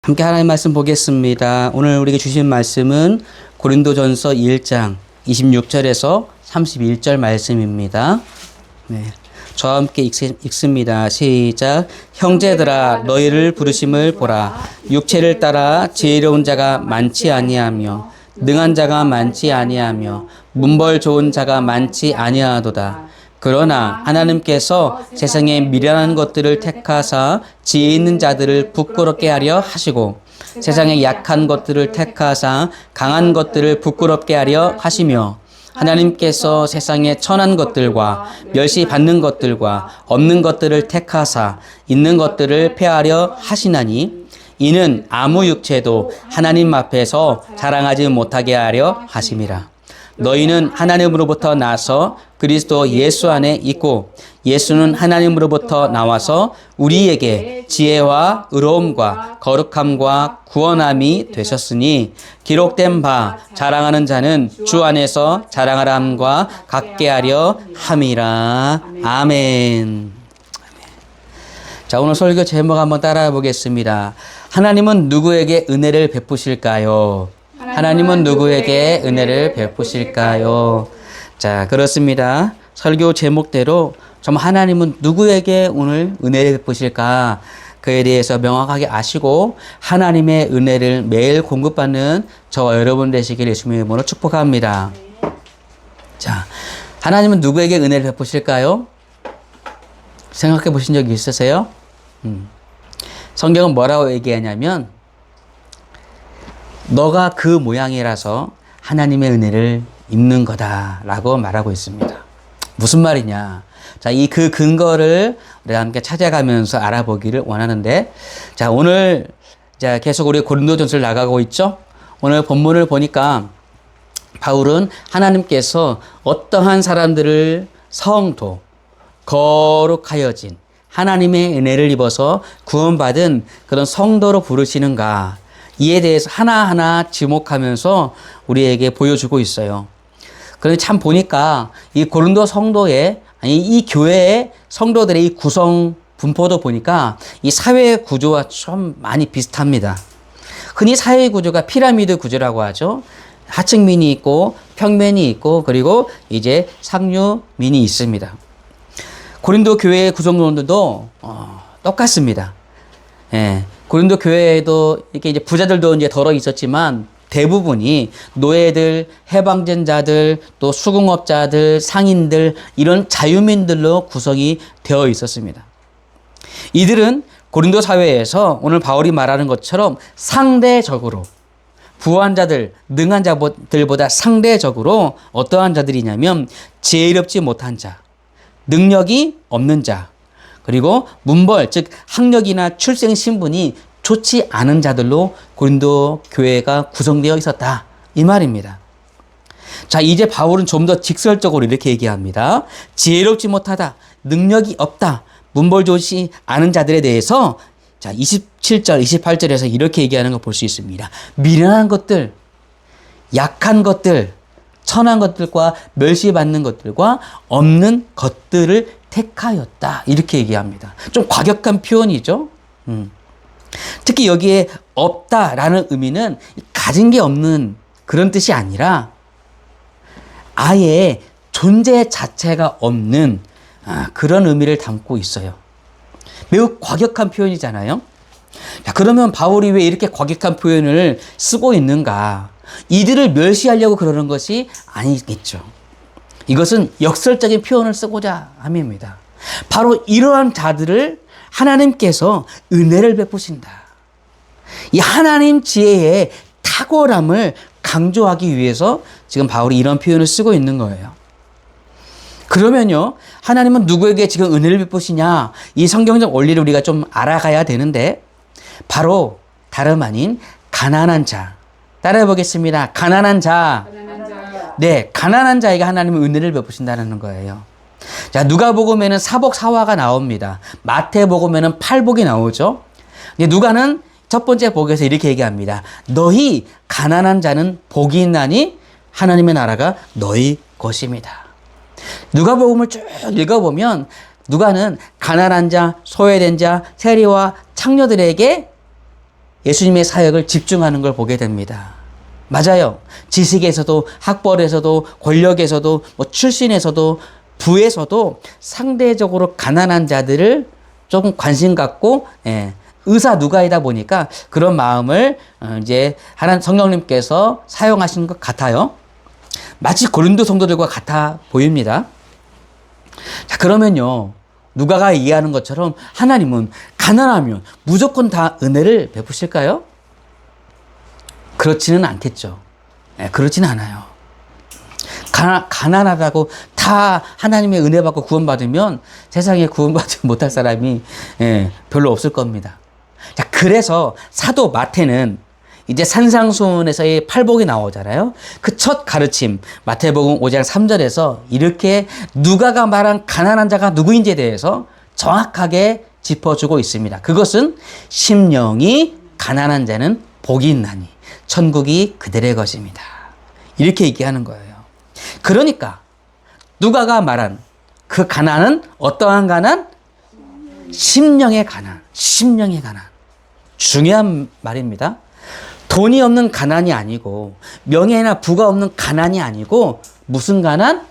함께 하나님 말씀 보겠습니다. 오늘 우리에게 주신 말씀은 고린도전서 1장 26절에서 31절 말씀입니다. 네, 저와 함께 읽습니다. 시작. 형제들아 너희를 부르심을 보라. 육체를 따라 지혜로운 자가 많지 아니하며 능한 자가 많지 아니하며 문벌 좋은 자가 많지 아니하도다. 그러나 하나님께서 세상의 미련한 것들을 택하사 지혜 있는 자들을 부끄럽게 하려 하시고 세상의 약한 것들을 택하사 강한 것들을 부끄럽게 하려 하시며 하나님께서 세상의 천한 것들과 멸시받는 것들과 없는 것들을 택하사 있는 것들을 폐하려 하시나니 이는 아무 육체도 하나님 앞에서 자랑하지 못하게 하려 하심이라. 너희는 하나님으로부터 나서 그리스도 예수 안에 있고 예수는 하나님으로부터 나와서 우리에게 지혜와 의로움과 거룩함과 구원함이 되셨으니 기록된 바 자랑하는 자는 주 안에서 자랑하라 함과 같게 하려 함이라. 아멘. 자, 오늘 설교 제목 한번 따라해 보겠습니다. 하나님은 누구에게 은혜를 베푸실까요? 하나님은 누구에게 은혜를 베푸실까요? 자, 그렇습니다. 설교 제목대로 정말 하나님은 누구에게 오늘 은혜를 베푸실까? 그에 대해서 명확하게 아시고 하나님의 은혜를 매일 공급받는 저와 여러분 되시길 예수님의 이름으로 축복합니다. 자, 하나님은 누구에게 은혜를 베푸실까요? 생각해 보신 적이 있으세요? 성경은 뭐라고 얘기하냐면 너가 그 모양이라서 하나님의 은혜를 입는 거다라고 말하고 있습니다. 무슨 말이냐? 자, 이 그 근거를 우리가 함께 찾아가면서 알아보기를 원하는데, 자, 오늘 자 계속 우리 고린도전서를 나가고 있죠. 오늘 본문을 보니까 바울은 하나님께서 어떠한 사람들을 성도, 거룩하여진 하나님의 은혜를 입어서 구원받은 그런 성도로 부르시는가, 이에 대해서 하나하나 지목하면서 우리에게 보여주고 있어요. 그런데 참 보니까 이 고린도 성도의, 아니 이 교회의 성도들의 이 구성 분포도 보니까 이 사회 구조와 좀 많이 비슷합니다. 흔히 사회 구조가 피라미드 구조라고 하죠. 하층민이 있고 평면이 있고 그리고 이제 상류민이 있습니다. 고린도 교회의 구성원들도 똑같습니다. 예. 고린도 교회에도 이렇게 이제 부자들도 이제 덜어 있었지만 대부분이 노예들, 해방된 자들, 또 수공업자들, 상인들 이런 자유민들로 구성이 되어 있었습니다. 이들은 고린도 사회에서 오늘 바울이 말하는 것처럼 상대적으로 부한 자들, 능한 자들보다 상대적으로 어떠한 자들이냐면 지혜롭지 못한 자, 능력이 없는 자, 그리고 문벌, 즉 학력이나 출생 신분이 좋지 않은 자들로 고린도 교회가 구성되어 있었다, 이 말입니다. 자, 이제 바울은 좀 더 직설적으로 이렇게 얘기합니다. 지혜롭지 못하다, 능력이 없다, 문벌 좋지 않은 자들에 대해서 자 27절, 28절에서 이렇게 얘기하는 걸 볼 수 있습니다. 미련한 것들, 약한 것들, 천한 것들과 멸시받는 것들과 없는 것들을 택하였다, 이렇게 얘기합니다. 좀 과격한 표현이죠. 특히 여기에 없다라는 의미는 가진 게 없는 그런 뜻이 아니라 아예 존재 자체가 없는 그런 의미를 담고 있어요. 매우 과격한 표현이잖아요. 자, 그러면 바울이 왜 이렇게 과격한 표현을 쓰고 있는가? 이들을 멸시하려고 그러는 것이 아니겠죠. 이것은 역설적인 표현을 쓰고자 함입니다. 바로 이러한 자들을 하나님께서 은혜를 베푸신다. 이 하나님 지혜의 탁월함을 강조하기 위해서 지금 바울이 이런 표현을 쓰고 있는 거예요. 그러면요, 하나님은 누구에게 지금 은혜를 베푸시냐? 이 성경적 원리를 우리가 좀 알아가야 되는데, 바로 다름 아닌 가난한 자. 따라해 보겠습니다. 가난한 자. 네, 가난한 자에게 하나님은 은혜를 베푸신다는 거예요. 자, 누가복음에는 사복 사화가 나옵니다. 마태복음에는 팔복이 나오죠. 근데 누가는 첫 번째 복에서 이렇게 얘기합니다. 너희 가난한 자는 복이 있나니 하나님의 나라가 너희 것입니다. 누가복음을 쭉 읽어보면 누가는 가난한 자, 소외된 자, 세리와 창녀들에게 예수님의 사역을 집중하는 걸 보게 됩니다. 맞아요. 지식에서도, 학벌에서도, 권력에서도, 출신에서도, 부에서도 상대적으로 가난한 자들을 조금 관심 갖고, 의사 누가이다 보니까 그런 마음을 이제 하나님 성령님께서 사용하시는 것 같아요. 마치 고린도 성도들과 같아 보입니다. 자, 그러면요, 누가가 이해하는 것처럼 하나님은 가난하면 무조건 다 은혜를 베푸실까요? 그렇지는 않겠죠. 그렇지는 않아요. 가난하다고 다 하나님의 은혜 받고 구원받으면 세상에 구원받지 못할 사람이 별로 없을 겁니다. 자, 그래서 사도 마태는 이제 산상수훈에서의 팔복이 나오잖아요. 그 첫 가르침, 마태복음 5장 3절에서 이렇게 누가가 말한 가난한 자가 누구인지에 대해서 정확하게 짚어주고 있습니다. 그것은 심령이 가난한 자는 복이 있나니 천국이 그들의 것입니다. 이렇게 얘기하는 거예요. 그러니까 누가가 말한 그 가난은 어떠한 가난? 심령의 가난. 심령의 가난. 중요한 말입니다. 돈이 없는 가난이 아니고 명예나 부가 없는 가난이 아니고 무슨 가난?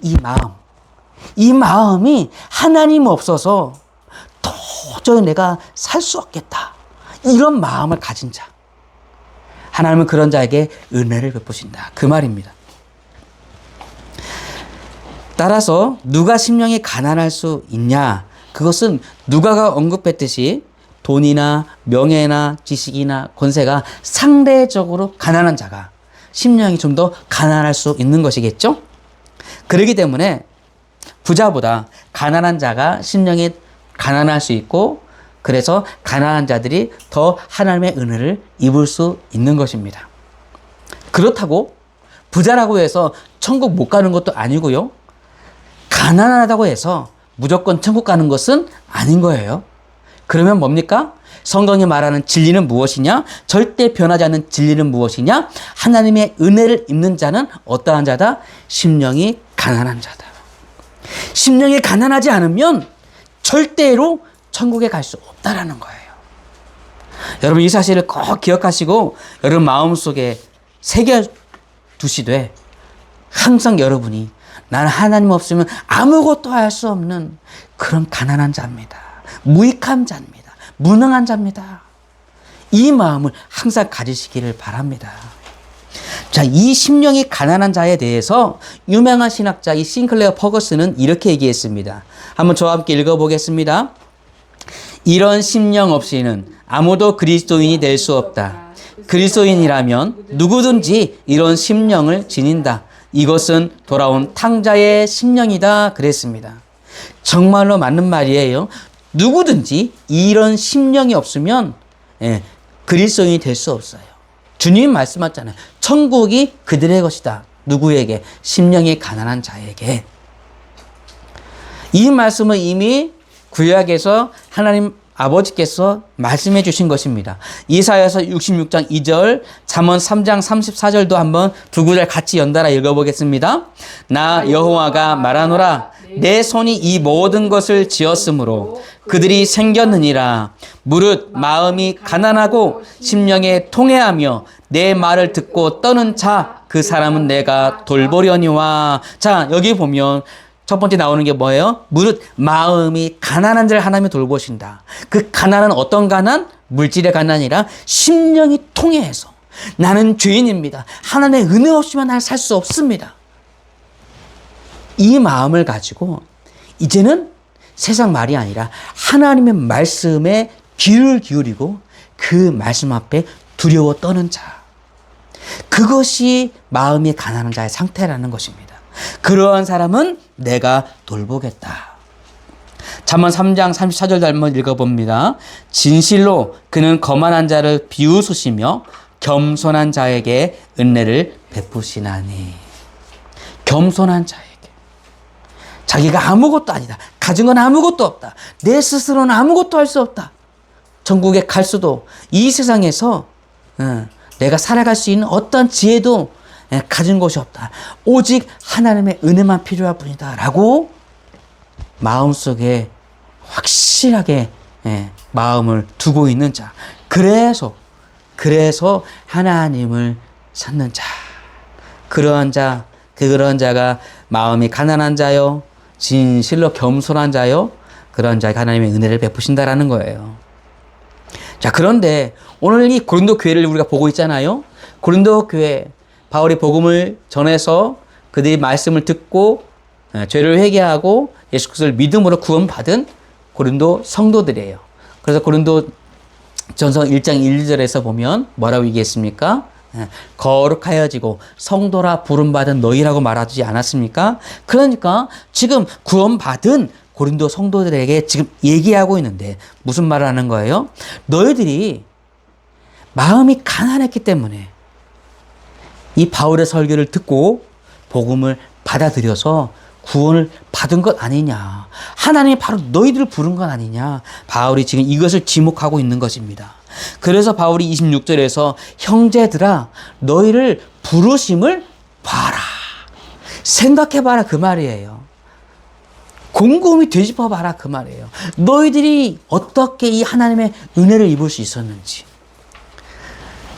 이 마음. 이 마음이 하나님 없어서 도저히 내가 살 수 없겠다. 이런 마음을 가진 자. 하나님은 그런 자에게 은혜를 베푸신다. 그 말입니다. 따라서 누가 심령이 가난할 수 있냐? 그것은 누가가 언급했듯이 돈이나 명예나 지식이나 권세가 상대적으로 가난한 자가 심령이 좀 더 가난할 수 있는 것이겠죠? 그렇기 때문에 부자보다 가난한 자가 심령이 가난할 수 있고, 그래서 가난한 자들이 더 하나님의 은혜를 입을 수 있는 것입니다. 그렇다고 부자라고 해서 천국 못 가는 것도 아니고요. 가난하다고 해서 무조건 천국 가는 것은 아닌 거예요. 그러면 뭡니까? 성경이 말하는 진리는 무엇이냐? 절대 변하지 않는 진리는 무엇이냐? 하나님의 은혜를 입는 자는 어떠한 자다? 심령이 가난한 자다. 심령이 가난하지 않으면 절대로 천국에 갈 수 없다라는 거예요. 여러분, 이 사실을 꼭 기억하시고 여러분 마음속에 새겨두시되 항상 여러분이 나는 하나님 없으면 아무것도 할 수 없는 그런 가난한 자입니다. 무익한 자입니다. 무능한 자입니다. 이 마음을 항상 가지시기를 바랍니다. 자, 이 심령이 가난한 자에 대해서 유명한 신학자 이 싱클레어 퍼거슨은 이렇게 얘기했습니다. 한번 저와 함께 읽어보겠습니다. 이런 심령 없이는 아무도 그리스도인이 될 수 없다. 그리스도인이라면 누구든지 이런 심령을 지닌다. 이것은 돌아온 탕자의 심령이다. 그랬습니다. 정말로 맞는 말이에요. 누구든지 이런 심령이 없으면 그리스도인이 될 수 없어요. 주님 말씀하셨잖아요. 천국이 그들의 것이다. 누구에게? 심령이 가난한 자에게. 이 말씀은 이미 구약에서 하나님 아버지께서 말씀해 주신 것입니다. 이사야서 66장 2절, 잠언 3장 34절도 한번 두 구절 같이 연달아 읽어보겠습니다. 나 여호와가 말하노라. 내 손이 이 모든 것을 지었으므로 그들이 생겼느니라. 무릇 마음이 가난하고 심령에 통회하며 내 말을 듣고 떠는 자, 그 사람은 내가 돌보려니와. 자, 여기 보면 첫 번째 나오는 게 뭐예요? 무릇 마음이 가난한 자를 하나님이 돌보신다. 그 가난은 어떤 가난? 물질의 가난이라 심령이 통해서 나는 죄인입니다. 하나님의 은혜 없이만 날 살 수 없습니다. 이 마음을 가지고 이제는 세상 말이 아니라 하나님의 말씀에 귀를 기울이고 그 말씀 앞에 두려워 떠는 자. 그것이 마음이 가난한 자의 상태라는 것입니다. 그러한 사람은 내가 돌보겠다. 잠언 3장 34절도 한번 읽어봅니다. 진실로 그는 거만한 자를 비웃으시며 겸손한 자에게 은혜를 베푸시나니. 겸손한 자에게. 자기가 아무것도 아니다. 가진 건 아무것도 없다. 내 스스로는 아무것도 할 수 없다. 천국에 갈 수도, 이 세상에서 내가 살아갈 수 있는 어떤 지혜도 가진 것이 없다. 오직 하나님의 은혜만 필요할 뿐이다. 라고 마음속에 확실하게 마음을 두고 있는 자, 그래서 하나님을 찾는 자. 그런 자가 마음이 가난한 자요, 진실로 겸손한 자요, 그런 자에게 하나님의 은혜를 베푸신다라는 거예요. 자, 그런데 오늘 이 고린도 교회를 우리가 보고 있잖아요. 고린도 교회, 바울이 복음을 전해서 그들이 말씀을 듣고 죄를 회개하고 예수 그리스도를 믿음으로 구원받은 고린도 성도들이에요. 그래서 고린도 전서 1장 1, 2절에서 보면 뭐라고 얘기했습니까? 거룩하여지고 성도라 부름받은 너희라고 말하지 않았습니까? 그러니까 지금 구원받은 고린도 성도들에게 지금 얘기하고 있는데 무슨 말을 하는 거예요? 너희들이 마음이 가난했기 때문에 이 바울의 설교를 듣고 복음을 받아들여서 구원을 받은 것 아니냐. 하나님이 바로 너희들을 부른 것 아니냐. 바울이 지금 이것을 지목하고 있는 것입니다. 그래서 바울이 26절에서 형제들아 너희를 부르심을 봐라. 생각해봐라 그 말이에요. 곰곰이 되짚어봐라 그 말이에요. 너희들이 어떻게 이 하나님의 은혜를 입을 수 있었는지.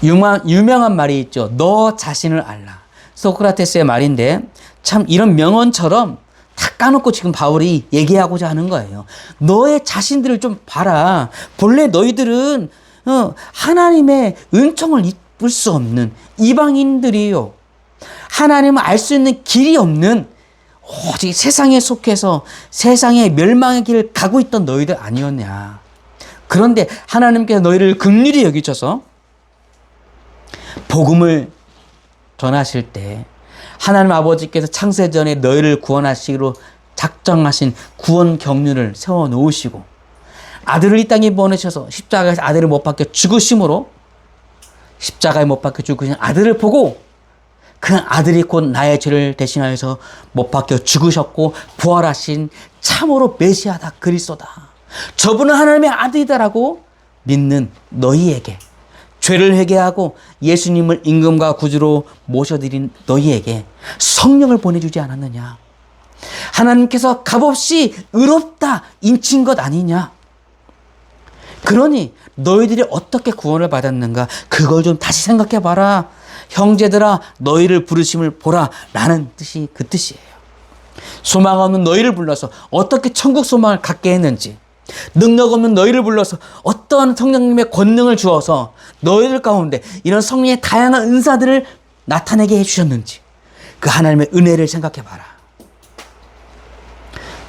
유명한 말이 있죠. 너 자신을 알라. 소크라테스의 말인데 참 이런 명언처럼 다 까놓고 지금 바울이 얘기하고자 하는 거예요. 너의 자신들을 좀 봐라. 본래 너희들은 하나님의 은총을 입을 수 없는 이방인들이요. 하나님을 알 수 있는 길이 없는 오직 세상에 속해서 세상의 멸망의 길을 가고 있던 너희들 아니었냐. 그런데 하나님께서 너희를 긍휼히 여기셔서 복음을 전하실 때 하나님 아버지께서 창세전에 너희를 구원하시기로 작정하신 구원 경륜을 세워놓으시고 아들을 이 땅에 보내셔서 십자가에서 아들을 못 박혀 죽으심으로 십자가에 못 박혀 죽으신 아들을 보고 그 아들이 곧 나의 죄를 대신하여서 못 박혀 죽으셨고 부활하신 참으로 메시아다 그리스도다. 저분은 하나님의 아들이다라고 믿는 너희에게 죄를 회개하고 예수님을 임금과 구주로 모셔드린 너희에게 성령을 보내주지 않았느냐. 하나님께서 값없이 의롭다 인친 것 아니냐. 그러니 너희들이 어떻게 구원을 받았는가 그걸 좀 다시 생각해 봐라. 형제들아 너희를 부르심을 보라 라는 뜻이 그 뜻이에요. 소망 없는 너희를 불러서 어떻게 천국 소망을 갖게 했는지, 능력 없는 너희를 불러서 어떤 성령님의 권능을 주어서 너희들 가운데 이런 성령의 다양한 은사들을 나타내게 해주셨는지 그 하나님의 은혜를 생각해 봐라.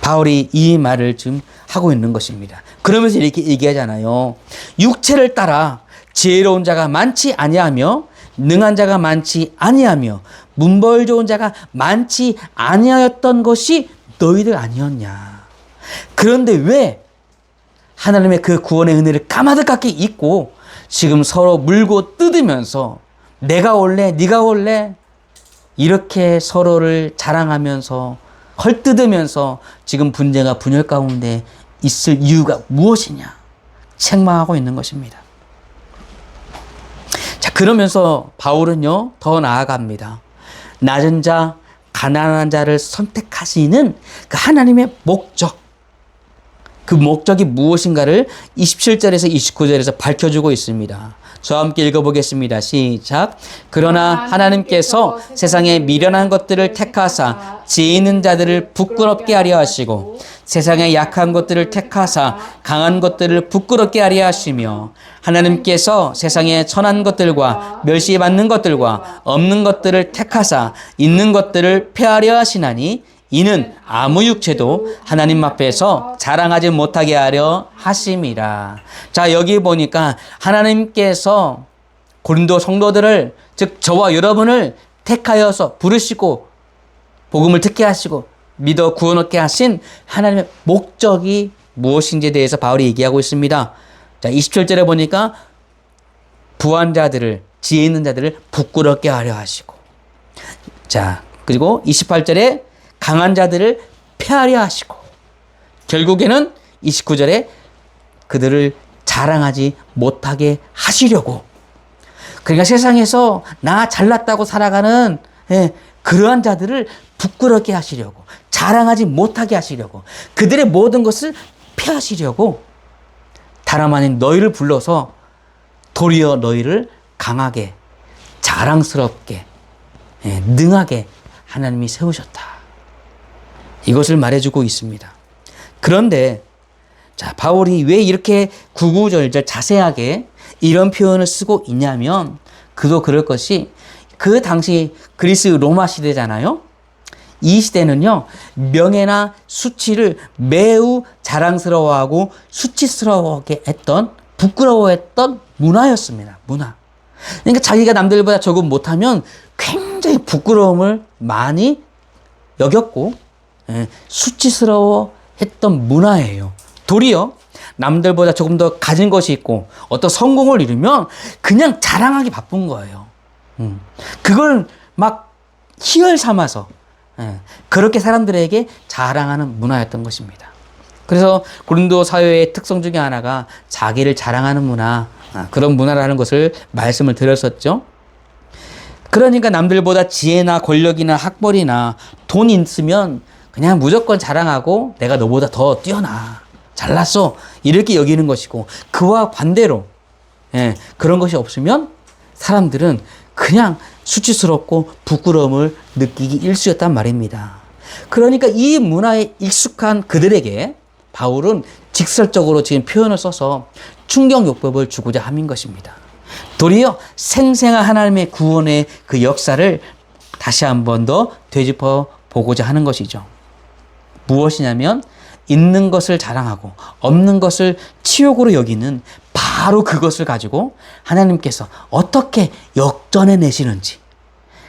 바울이 이 말을 지금 하고 있는 것입니다. 그러면서 이렇게 얘기하잖아요. 육체를 따라 지혜로운 자가 많지 아니하며 능한 자가 많지 아니하며 문벌 좋은 자가 많지 아니하였던 것이 너희들 아니었냐. 그런데 왜 하나님의 그 구원의 은혜를 까마득하게 잊고 지금 서로 물고 뜯으면서 내가 올래 네가 올래 이렇게 서로를 자랑하면서 헐뜯으면서 지금 분쟁과 분열 가운데 있을 이유가 무엇이냐 책망하고 있는 것입니다. 자, 그러면서 바울은요 더 나아갑니다. 낮은 자, 가난한 자를 선택하시는 그 하나님의 목적, 그 목적이 무엇인가를 27절에서 29절에서 밝혀주고 있습니다. 저와 함께 읽어보겠습니다. 시작. 그러나 하나님께서 세상에 미련한 것들을 택하사 지혜 있는 자들을 부끄럽게 하려 하시고 세상에 약한 것들을 택하사 강한 것들을 부끄럽게 하려 하시며 하나님께서 세상에 천한 것들과 멸시받는 것들과 없는 것들을 택하사 있는 것들을 폐하려 하시나니 이는 아무 육체도 하나님 앞에서 자랑하지 못하게 하려 하심이라. 자, 여기 보니까 하나님께서 고린도 성도들을, 즉 저와 여러분을 택하여서 부르시고 복음을 듣게 하시고 믿어 구원 얻게 하신 하나님의 목적이 무엇인지에 대해서 바울이 얘기하고 있습니다. 자, 27절에 보니까 부한 자들을, 지혜 있는 자들을 부끄럽게 하려 하시고, 자, 그리고 28절에 강한 자들을 폐하려 하시고, 결국에는 29절에 그들을 자랑하지 못하게 하시려고. 그러니까 세상에서 나 잘났다고 살아가는 그러한 자들을 부끄럽게 하시려고, 자랑하지 못하게 하시려고, 그들의 모든 것을 폐하시려고 다름 아닌 너희를 불러서 도리어 너희를 강하게, 자랑스럽게, 능하게 하나님이 세우셨다. 이것을 말해주고 있습니다. 그런데 자, 바울이 왜 이렇게 구구절절 자세하게 이런 표현을 쓰고 있냐면 그도 그럴 것이 그 당시 그리스 로마 시대잖아요. 이 시대는요, 명예나 수치를 매우 자랑스러워하고 수치스러워하게 했던, 부끄러워했던 문화였습니다. 문화. 그러니까 자기가 남들보다 조금 못하면 굉장히 부끄러움을 많이 여겼고, 수치스러워했던 문화예요. 도리어 남들보다 조금 더 가진 것이 있고 어떤 성공을 이루면 그냥 자랑하기 바쁜 거예요. 그걸 막 희열 삼아서 그렇게 사람들에게 자랑하는 문화였던 것입니다. 그래서 고린도 사회의 특성 중에 하나가 자기를 자랑하는 문화, 그런 문화라는 것을 말씀을 드렸었죠. 그러니까 남들보다 지혜나 권력이나 학벌이나 돈이 있으면 그냥 무조건 자랑하고 내가 너보다 더 뛰어나, 잘났어, 이렇게 여기는 것이고, 그와 반대로 그런 것이 없으면 사람들은 그냥 수치스럽고 부끄러움을 느끼기 일쑤였단 말입니다. 그러니까 이 문화에 익숙한 그들에게 바울은 직설적으로 지금 표현을 써서 충격요법을 주고자 함인 것입니다. 도리어 생생한 하나님의 구원의 그 역사를 다시 한 번 더 되짚어 보고자 하는 것이죠. 무엇이냐면 있는 것을 자랑하고 없는 것을 치욕으로 여기는 바로 그것을 가지고 하나님께서 어떻게 역전해 내시는지,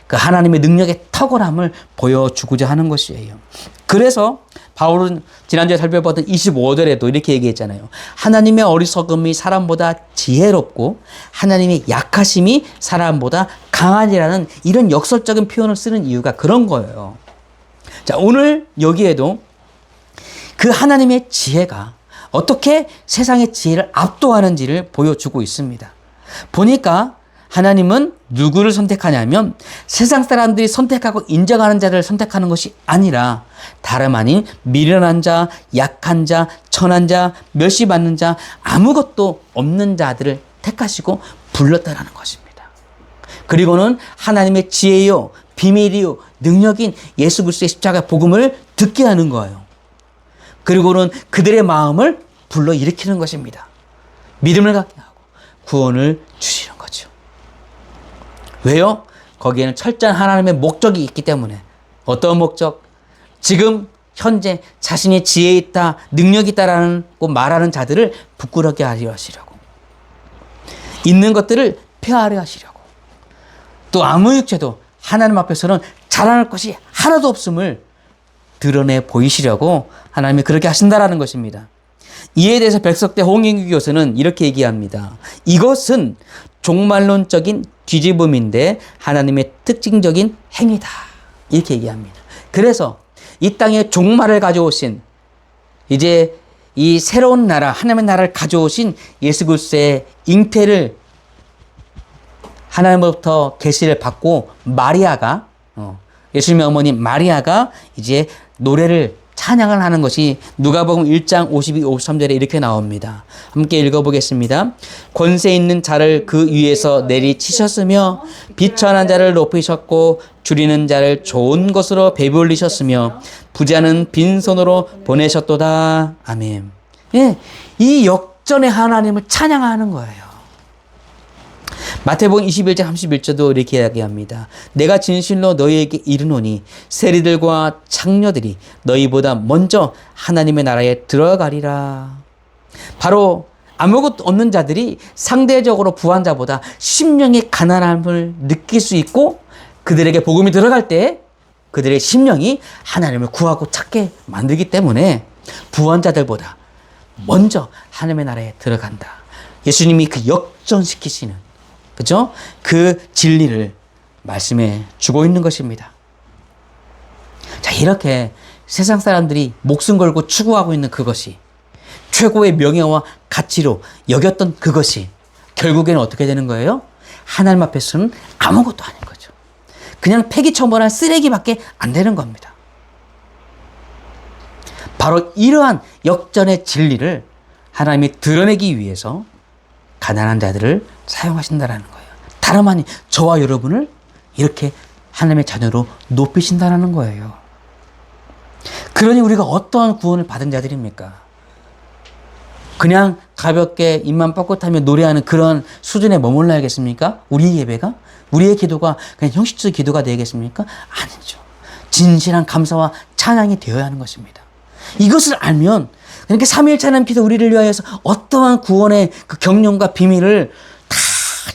그 하나님의 능력의 탁월함을 보여주고자 하는 것이에요. 그래서 바울은 지난주에 살펴봤던 25절에도 이렇게 얘기했잖아요. 하나님의 어리석음이 사람보다 지혜롭고 하나님의 약하심이 사람보다 강하니라는 이런 역설적인 표현을 쓰는 이유가 그런 거예요. 자, 오늘 여기에도 그 하나님의 지혜가 어떻게 세상의 지혜를 압도하는지를 보여주고 있습니다. 보니까 하나님은 누구를 선택하냐면 세상 사람들이 선택하고 인정하는 자를 선택하는 것이 아니라 다름 아닌 미련한 자, 약한 자, 천한 자, 멸시받는 자, 아무것도 없는 자들을 택하시고 불렀다라는 것입니다. 그리고는 하나님의 지혜요, 비밀이요, 능력인 예수 그리스도의 십자가 복음을 듣게 하는 거예요. 그리고는 그들의 마음을 불러일으키는 것입니다. 믿음을 갖게 하고 구원을 주시는 거죠. 왜요? 거기에는 철저한 하나님의 목적이 있기 때문에. 어떤 목적? 지금 현재 자신이 지혜 있다, 능력이 있다라는 말하는 자들을 부끄럽게 하려 하시려고, 있는 것들을 폐하려 하시려고, 또 아무 육체도 하나님 앞에서는 자랑할 것이 하나도 없음을 드러내 보이시려고 하나님이 그렇게 하신다라는 것입니다. 이에 대해서 백석대 홍인규 교수는 이렇게 얘기합니다. 이것은 종말론적인 뒤집음인데 하나님의 특징적인 행위다, 이렇게 얘기합니다. 그래서 이 땅에 종말을 가져오신, 이제 이 새로운 나라, 하나님의 나라를 가져오신 예수 그리스도의 잉태를 하나님으로부터 계시를 받고 마리아가, 예수님의 어머니 마리아가 이제 노래를, 찬양을 하는 것이 누가복음 1장 52, 53절에 이렇게 나옵니다. 함께 읽어보겠습니다. 권세 있는 자를 그 위에서 내리치셨으며 비천한 자를 높이셨고 줄이는 자를 좋은 것으로 배불리셨으며 부자는 빈손으로 보내셨도다. 아멘. 예, 이 역전의 하나님을 찬양하는 거예요. 마태복음 21장 31절도 이렇게 이야기합니다. 내가 진실로 너희에게 이르노니 세리들과 창녀들이 너희보다 먼저 하나님의 나라에 들어가리라. 바로 아무것도 없는 자들이 상대적으로 부한 자보다 심령의 가난함을 느낄 수 있고, 그들에게 복음이 들어갈 때 그들의 심령이 하나님을 구하고 찾게 만들기 때문에 부한 자들보다 먼저 하나님의 나라에 들어간다. 예수님이 그 역전시키시는, 그죠? 그 진리를 말씀해 주고 있는 것입니다. 자, 이렇게 세상 사람들이 목숨 걸고 추구하고 있는 그것이, 최고의 명예와 가치로 여겼던 그것이 결국에는 어떻게 되는 거예요? 하나님 앞에서는 아무것도 아닌 거죠. 그냥 폐기처분한 쓰레기밖에 안 되는 겁니다. 바로 이러한 역전의 진리를 하나님이 드러내기 위해서 가난한 자들을 사용하신다라는 거예요. 다름 아닌 저와 여러분을 이렇게 하나님의 자녀로 높이신다는 거예요. 그러니 우리가 어떠한 구원을 받은 자들입니까? 그냥 가볍게 입만 뻣뻣하며 노래하는 그런 수준에 머물러야겠습니까? 우리의 예배가? 우리의 기도가 그냥 형식적 기도가 되겠습니까? 아니죠. 진실한 감사와 찬양이 되어야 하는 것입니다. 이것을 알면 그러니까 삼위일체 하나님께서 우리를 위하여서 어떠한 구원의 그 경륜과 비밀을 다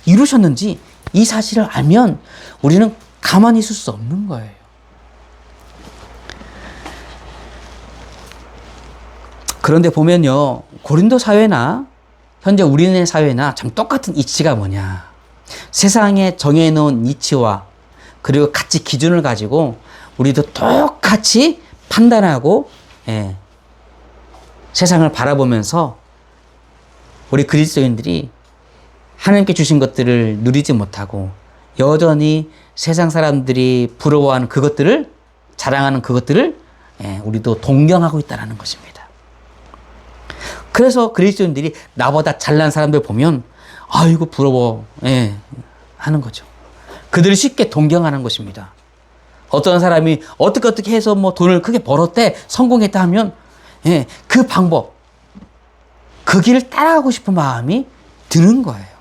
이루셨는지 이 사실을 알면 우리는 가만히 있을 수 없는 거예요. 그런데 보면요, 고린도 사회나 현재 우리네 사회나 참 똑같은 이치가 뭐냐. 세상에 정해놓은 이치와 그리고 같이 기준을 가지고 우리도 똑같이 판단하고 세상을 바라보면서 우리 그리스도인들이 하나님께 주신 것들을 누리지 못하고 여전히 세상 사람들이 부러워하는 그것들을 자랑하는 그것들을 우리도 동경하고 있다는 것입니다. 그래서 그리스도인들이 나보다 잘난 사람들 보면 아이고 부러워 하는 거죠. 그들을 쉽게 동경하는 것입니다. 어떤 사람이 어떻게 해서 뭐 돈을 크게 벌었대 성공했다 하면 그 방법 그 길을 따라가고 싶은 마음이 드는 거예요.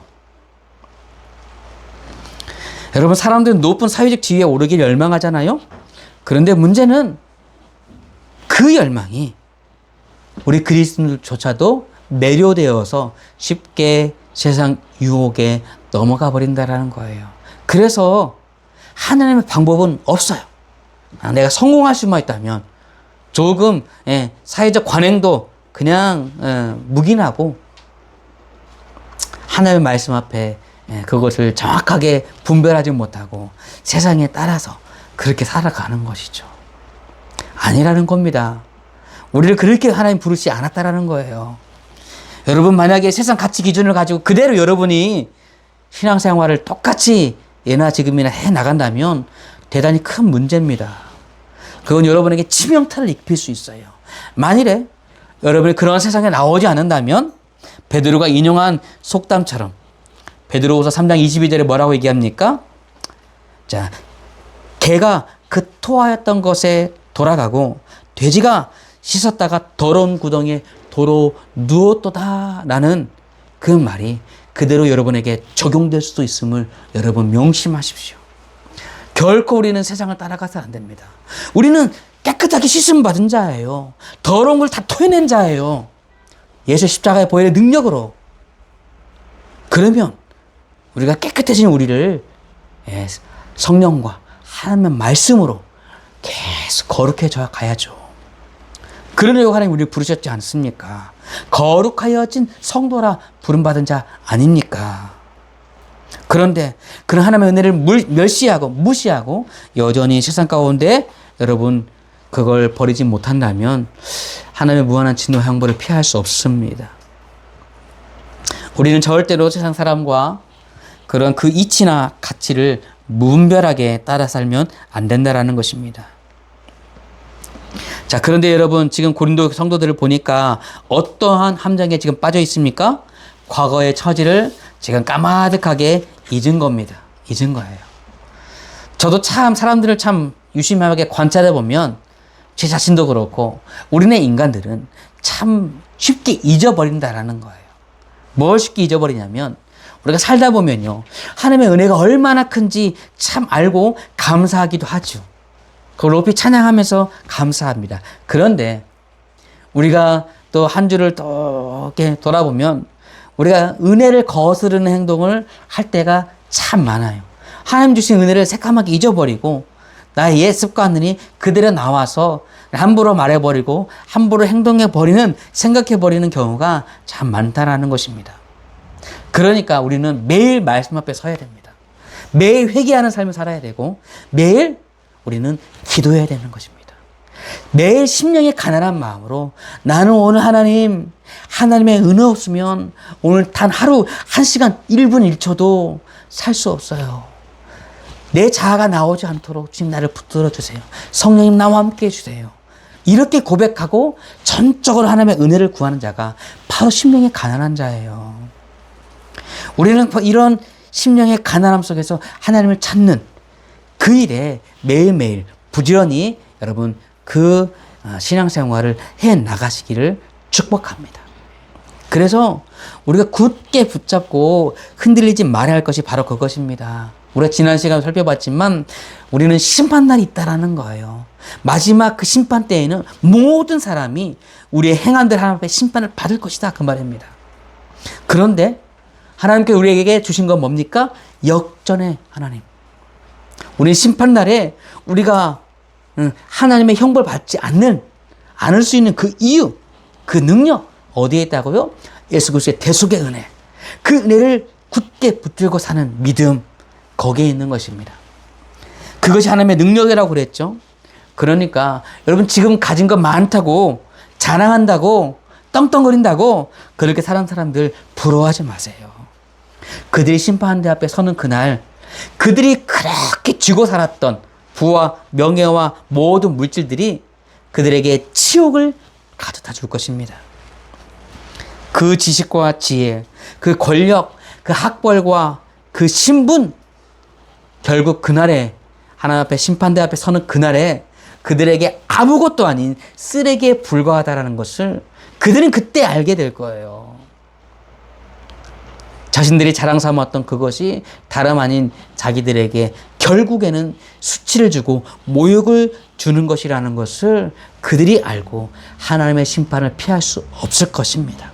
여러분 사람들은 높은 사회적 지위에 오르기를 열망하잖아요. 그런데 문제는 그 열망이 우리 그리스도인들조차도 매료되어서 쉽게 세상 유혹에 넘어가 버린다라는 거예요. 그래서 하나님의 방법은 없어요. 내가 성공할 수만 있다면 조금 사회적 관행도 그냥 묵인하고 하나님의 말씀 앞에 그것을 정확하게 분별하지 못하고 세상에 따라서 그렇게 살아가는 것이죠. 아니라는 겁니다. 우리를 그렇게 하나님 부르지 않았다라는 거예요. 여러분 만약에 세상 가치 기준을 가지고 그대로 여러분이 신앙생활을 똑같이 예나 지금이나 해 나간다면 대단히 큰 문제입니다. 그건 여러분에게 치명타를 입힐 수 있어요. 만일에 여러분이 그런 세상에 나오지 않는다면 베드로가 인용한 속담처럼 베드로후서 3장 22절에 뭐라고 얘기합니까? 자, 개가 그 토하였던 것에 돌아가고 돼지가 씻었다가 더러운 구덩이에 도로 누웠도다라는 그 말이 그대로 여러분에게 적용될 수도 있음을 여러분 명심하십시오. 결코 우리는 세상을 따라가서 안 됩니다. 우리는 깨끗하게 씻음 받은 자예요. 더러운 걸 다 토해낸 자예요. 예수 십자가의 보혈의 능력으로. 그러면 우리가 깨끗해진 우리를 성령과 하나님의 말씀으로 계속 거룩해져 가야죠. 그러려고 하나님 우리를 부르셨지 않습니까? 거룩하여진 성도라 부름받은 자 아닙니까? 그런데 그런 하나님의 은혜를 멸시하고 무시하고 여전히 세상 가운데 여러분 그걸 버리지 못한다면 하나님의 무한한 진노와 형벌을 피할 수 없습니다. 우리는 절대로 세상 사람과 그런 그 이치나 가치를 무분별하게 따라 살면 안 된다라는 것입니다. 자, 그런데 여러분 지금 고린도 성도들을 보니까 어떠한 함정에 지금 빠져 있습니까? 과거의 처지를 지금 까마득하게 잊은 겁니다. 잊은 거예요. 저도 참 사람들을 참 유심하게 관찰해 보면 제 자신도 그렇고 우리네 인간들은 참 쉽게 잊어버린다라는 거예요. 뭘 쉽게 잊어버리냐면 우리가 살다 보면요. 하나님의 은혜가 얼마나 큰지 참 알고 감사하기도 하죠. 그걸 높이 찬양하면서 감사합니다. 그런데 우리가 또 한 주를 또 이렇게 돌아보면 우리가 은혜를 거스르는 행동을 할 때가 참 많아요. 하나님 주신 은혜를 새까맣게 잊어버리고 나의 옛 습관들이 그대로 나와서 함부로 말해버리고 함부로 행동해버리는 생각해버리는 경우가 참 많다라는 것입니다. 그러니까 우리는 매일 말씀 앞에 서야 됩니다. 매일 회개하는 삶을 살아야 되고 매일 우리는 기도해야 되는 것입니다. 매일 심령의 가난한 마음으로 나는 오늘 하나님의 은혜 없으면 오늘 단 하루 1시간 1분 1초도 살 수 없어요. 내 자아가 나오지 않도록 주님 나를 붙들어 주세요. 성령님 나와 함께 해주세요. 이렇게 고백하고 전적으로 하나님의 은혜를 구하는 자가 바로 심령이 가난한 자예요. 우리는 이런 심령의 가난함 속에서 하나님을 찾는 그 일에 매일매일 부지런히 여러분 그 신앙생활을 해 나가시기를 축복합니다. 그래서 우리가 굳게 붙잡고 흔들리지 말아야 할 것이 바로 그것입니다. 우리가 지난 시간에 살펴봤지만 우리는 심판날이 있다라는 거예요. 마지막 그 심판 때에는 모든 사람이 우리의 행한들 하나님 앞에 심판을 받을 것이다 그 말입니다. 그런데 하나님께서 우리에게 주신 건 뭡니까? 역전의 하나님. 우리는 심판날에 우리가 하나님의 형벌 받지 않을 수 있는 그 이유, 그 능력 어디에 있다고요? 예수 그리스도의 대속의 은혜. 그 은혜를 굳게 붙들고 사는 믿음, 거기에 있는 것입니다. 그것이 하나님의 능력이라고 그랬죠. 그러니까 여러분 지금 가진 것 많다고 자랑한다고 떵떵거린다고 그렇게 사는 사람들 부러워하지 마세요. 그들이 심판대 앞에 서는 그날 그들이 그렇게 쥐고 살았던 부와 명예와 모든 물질들이 그들에게 치욕을 가져다 줄 것입니다. 그 지식과 지혜, 그 권력, 그 학벌과 그 신분, 결국 그날에 하나님 앞에 심판대 앞에 서는 그날에 그들에게 아무것도 아닌 쓰레기에 불과하다는 것을 그들은 그때 알게 될 거예요. 자신들이 자랑 삼았던 그것이 다름 아닌 자기들에게 결국에는 수치를 주고 모욕을 주는 것이라는 것을 그들이 알고 하나님의 심판을 피할 수 없을 것입니다.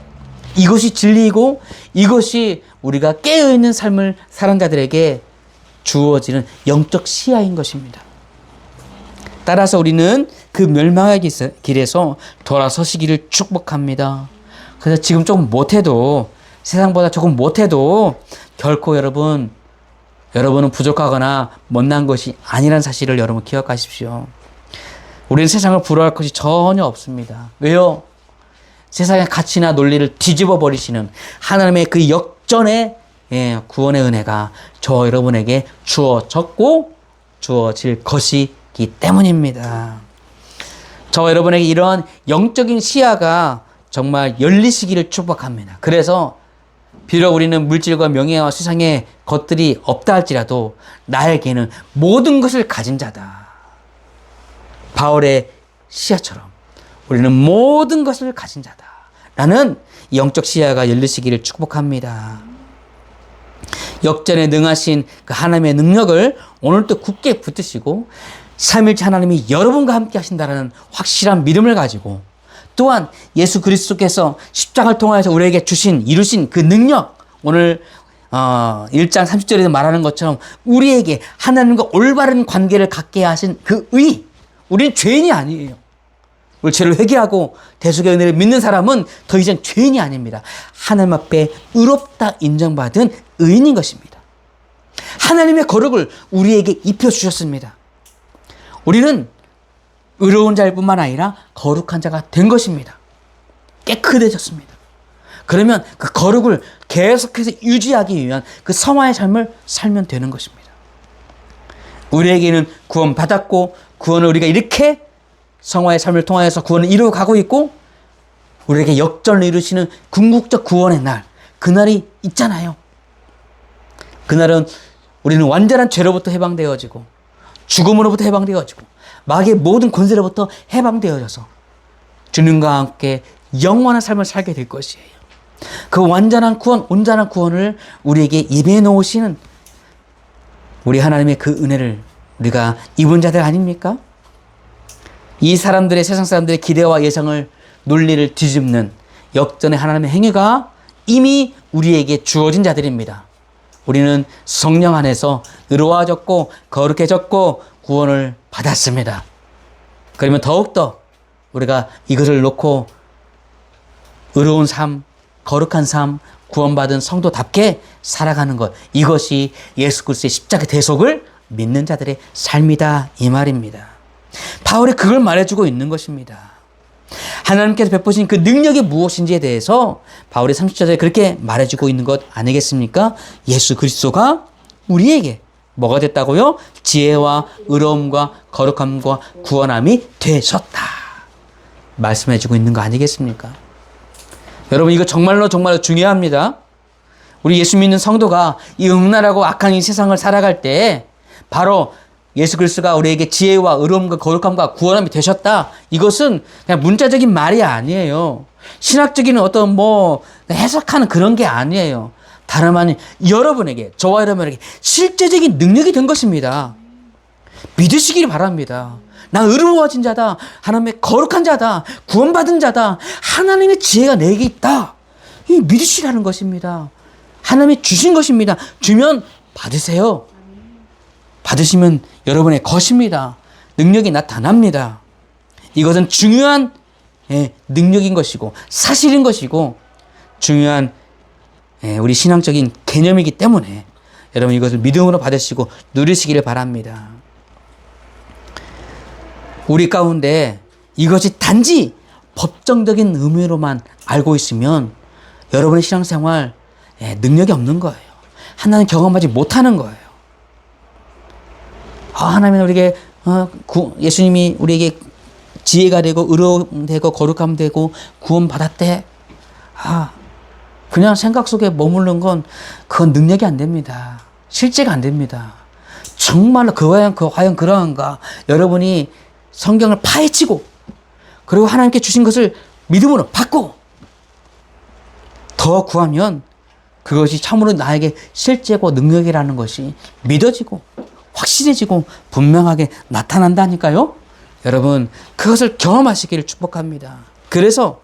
이것이 진리이고 이것이 우리가 깨어있는 삶을 사는 자들에게 주어지는 영적 시야인 것입니다. 따라서 우리는 그 멸망의 길에서 돌아서시기를 축복합니다. 그래서 지금 조금 못해도 세상보다 조금 못해도 결코 여러분은 부족하거나 못난 것이 아니라는 사실을 여러분 기억하십시오. 우리는 세상을 부러워할 것이 전혀 없습니다. 왜요? 세상의 가치나 논리를 뒤집어 버리시는 하나님의 그 역전의 구원의 은혜가 저 여러분에게 주어졌고 주어질 것이기 때문입니다. 저 여러분에게 이러한 영적인 시야가 정말 열리시기를 축복합니다. 그래서 비록 우리는 물질과 명예와 세상의 것들이 없다 할지라도 나에게는 모든 것을 가진 자다. 바울의 시야처럼 우리는 모든 것을 가진 자다. 라는 영적 시야가 열리시기를 축복합니다. 역전에 능하신 그 하나님의 능력을 오늘도 굳게 붙드시고 삼일째 하나님이 여러분과 함께 하신다는 확실한 믿음을 가지고 또한 예수 그리스도께서 십자가를 통하여서 우리에게 이루신 그 능력, 오늘 1장 30절에도 말하는 것처럼 우리에게 하나님과 올바른 관계를 갖게 하신 그 의, 우리는 죄인이 아니에요. 우리 죄를 회개하고 대속의 은혜를 믿는 사람은 더 이상 죄인이 아닙니다. 하나님 앞에 의롭다 인정받은 의인인 것입니다. 하나님의 거룩을 우리에게 입혀주셨습니다. 우리는 의로운 자일 뿐만 아니라 거룩한 자가 된 것입니다. 깨끗해졌습니다. 그러면 그 거룩을 계속해서 유지하기 위한 그 성화의 삶을 살면 되는 것입니다. 우리에게는 구원받았고 구원을 우리가 이렇게 성화의 삶을 통하여서 구원을 이루어가고 있고 우리에게 역전을 이루시는 궁극적 구원의 날, 그날이 있잖아요. 그날은 우리는 완전한 죄로부터 해방되어지고 죽음으로부터 해방되어지고 마귀의 모든 권세로부터 해방되어져서 주님과 함께 영원한 삶을 살게 될 것이에요. 그 완전한 구원, 온전한 구원을 우리에게 예배해 놓으시는 우리 하나님의 그 은혜를 우리가 입은 자들 아닙니까? 이 사람들의, 세상 사람들의 기대와 예상을, 논리를 뒤집는 역전의 하나님의 행위가 이미 우리에게 주어진 자들입니다. 우리는 성령 안에서 의로워졌고 거룩해졌고 구원을 받았습니다. 그러면 더욱더 우리가 이것을 놓고 의로운 삶, 거룩한 삶, 구원받은 성도답게 살아가는 것, 이것이 예수 그리스도의 십자가 대속을 믿는 자들의 삶이다, 이 말입니다. 바울이 그걸 말해주고 있는 것입니다. 하나님께서 베푸신 그 능력이 무엇인지에 대해서 바울이 30절에 그렇게 말해주고 있는 것 아니겠습니까? 예수 그리스도가 우리에게 뭐가 됐다고요? 지혜와 의로움과 거룩함과 구원함이 되셨다. 말씀해주고 있는 거 아니겠습니까? 여러분, 이거 정말로 중요합니다. 우리 예수 믿는 성도가 이 음란하고 악한 이 세상을 살아갈 때 바로 예수 그리스도가 우리에게 지혜와 의로움과 거룩함과 구원함이 되셨다. 이것은 그냥 문자적인 말이 아니에요. 신학적인 어떤 해석하는 그런 게 아니에요. 다름 아닌 여러분에게, 저와 여러분에게 실제적인 능력이 된 것입니다. 믿으시길 바랍니다. 나 의로워진 자다. 하나님의 거룩한 자다. 구원받은 자다. 하나님의 지혜가 내게 있다. 이 믿으시라는 것입니다. 하나님이 주신 것입니다. 주면 받으세요. 받으시면 여러분의 것입니다. 능력이 나타납니다. 이것은 중요한 능력인 것이고 사실인 것이고 중요한 우리 신앙적인 개념이기 때문에 여러분 이것을 믿음으로 받으시고 누리시기를 바랍니다. 우리 가운데 이것이 단지 법정적인 의미로만 알고 있으면 여러분의 신앙생활 능력이 없는 거예요. 하나님 경험하지 못하는 거예요. 하나님은 우리에게 예수님이 우리에게 지혜가 되고 의로움 되고 거룩함 되고 구원 받았대. 그냥 생각 속에 머무른 건 그건 능력이 안 됩니다. 실제가 안 됩니다. 정말로 과연 그러한가? 여러분이 성경을 파헤치고 그리고 하나님께 주신 것을 믿음으로 받고 더 구하면 그것이 참으로 나에게 실제고 능력이라는 것이 믿어지고 확실해지고 분명하게 나타난다니까요. 여러분 그것을 경험하시기를 축복합니다. 그래서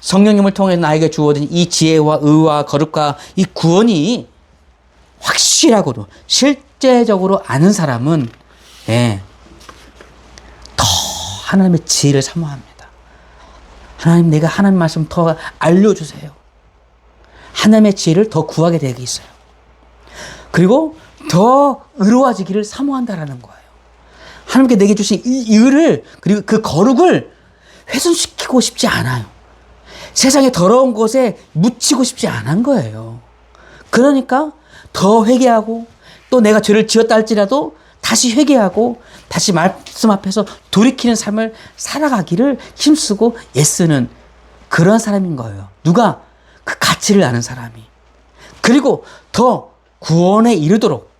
성령님을 통해 나에게 주어진 이 지혜와 의와 거룩과 이 구원이 확실하고도 실제적으로 아는 사람은 더 하나님의 지혜를 사모합니다. 하나님, 내가 하나님 말씀 더 알려주세요. 하나님의 지혜를 더 구하게 되게 있어요. 그리고 더 의로워지기를 사모한다라는 거예요. 하나님께 내게 주신 이 의를 그리고 그 거룩을 훼손시키고 싶지 않아요. 세상의 더러운 것에 묻히고 싶지 않은 거예요. 그러니까 더 회개하고 또 내가 죄를 지었다 할지라도 다시 회개하고 다시 말씀 앞에서 돌이키는 삶을 살아가기를 힘쓰고 애쓰는 그런 사람인 거예요. 누가? 그 가치를 아는 사람이. 그리고 더 구원에 이르도록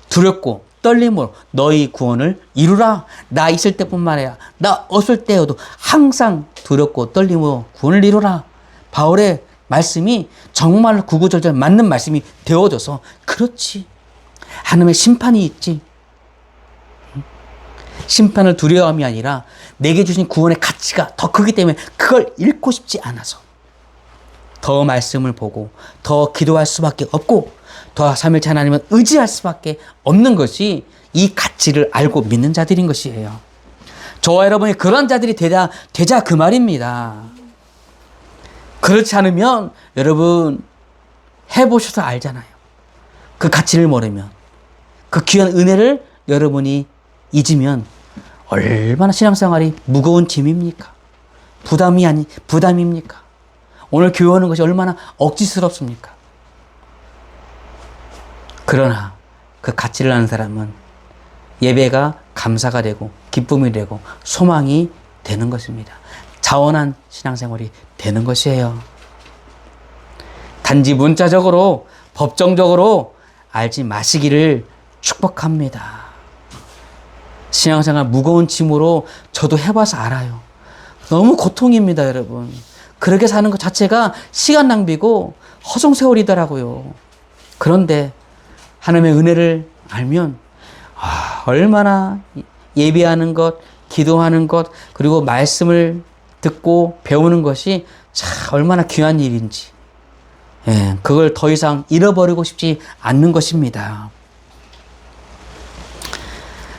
두렵고 떨림으로 너희 구원을 이루라. 나 있을 때뿐만 아니라 나 없을 때여도 항상 두렵고 떨림으로 구원을 이루라. 바울의 말씀이 정말 구구절절 맞는 말씀이 되어져서 그렇지. 하나님의 심판이 있지. 심판을 두려워함이 아니라 내게 주신 구원의 가치가 더 크기 때문에 그걸 잃고 싶지 않아서 더 말씀을 보고 더 기도할 수밖에 없고 더 삼일체 하나님을 의지할 수밖에 없는 것이 이 가치를 알고 믿는 자들인 것이에요. 저와 여러분이 그런 자들이 되자 그 말입니다. 그렇지 않으면 여러분 해보셔서 알잖아요. 그 가치를 모르면 그 귀한 은혜를 여러분이 잊으면 얼마나 신앙생활이 무거운 짐입니까? 부담입니까? 오늘 교회 오는 것이 얼마나 억지스럽습니까? 그러나 그 가치를 아는 사람은 예배가 감사가 되고 기쁨이 되고 소망이 되는 것입니다. 자원한 신앙생활이 되는 것이에요. 단지 문자적으로 법정적으로 알지 마시기를 축복합니다. 신앙생활 무거운 짐으로 저도 해봐서 알아요. 너무 고통입니다, 여러분. 그렇게 사는 것 자체가 시간 낭비고 허송세월이더라고요. 그런데 하나님의 은혜를 알면 얼마나 예배하는 것, 기도하는 것, 그리고 말씀을 듣고 배우는 것이 참 얼마나 귀한 일인지, 그걸 더 이상 잃어버리고 싶지 않는 것입니다.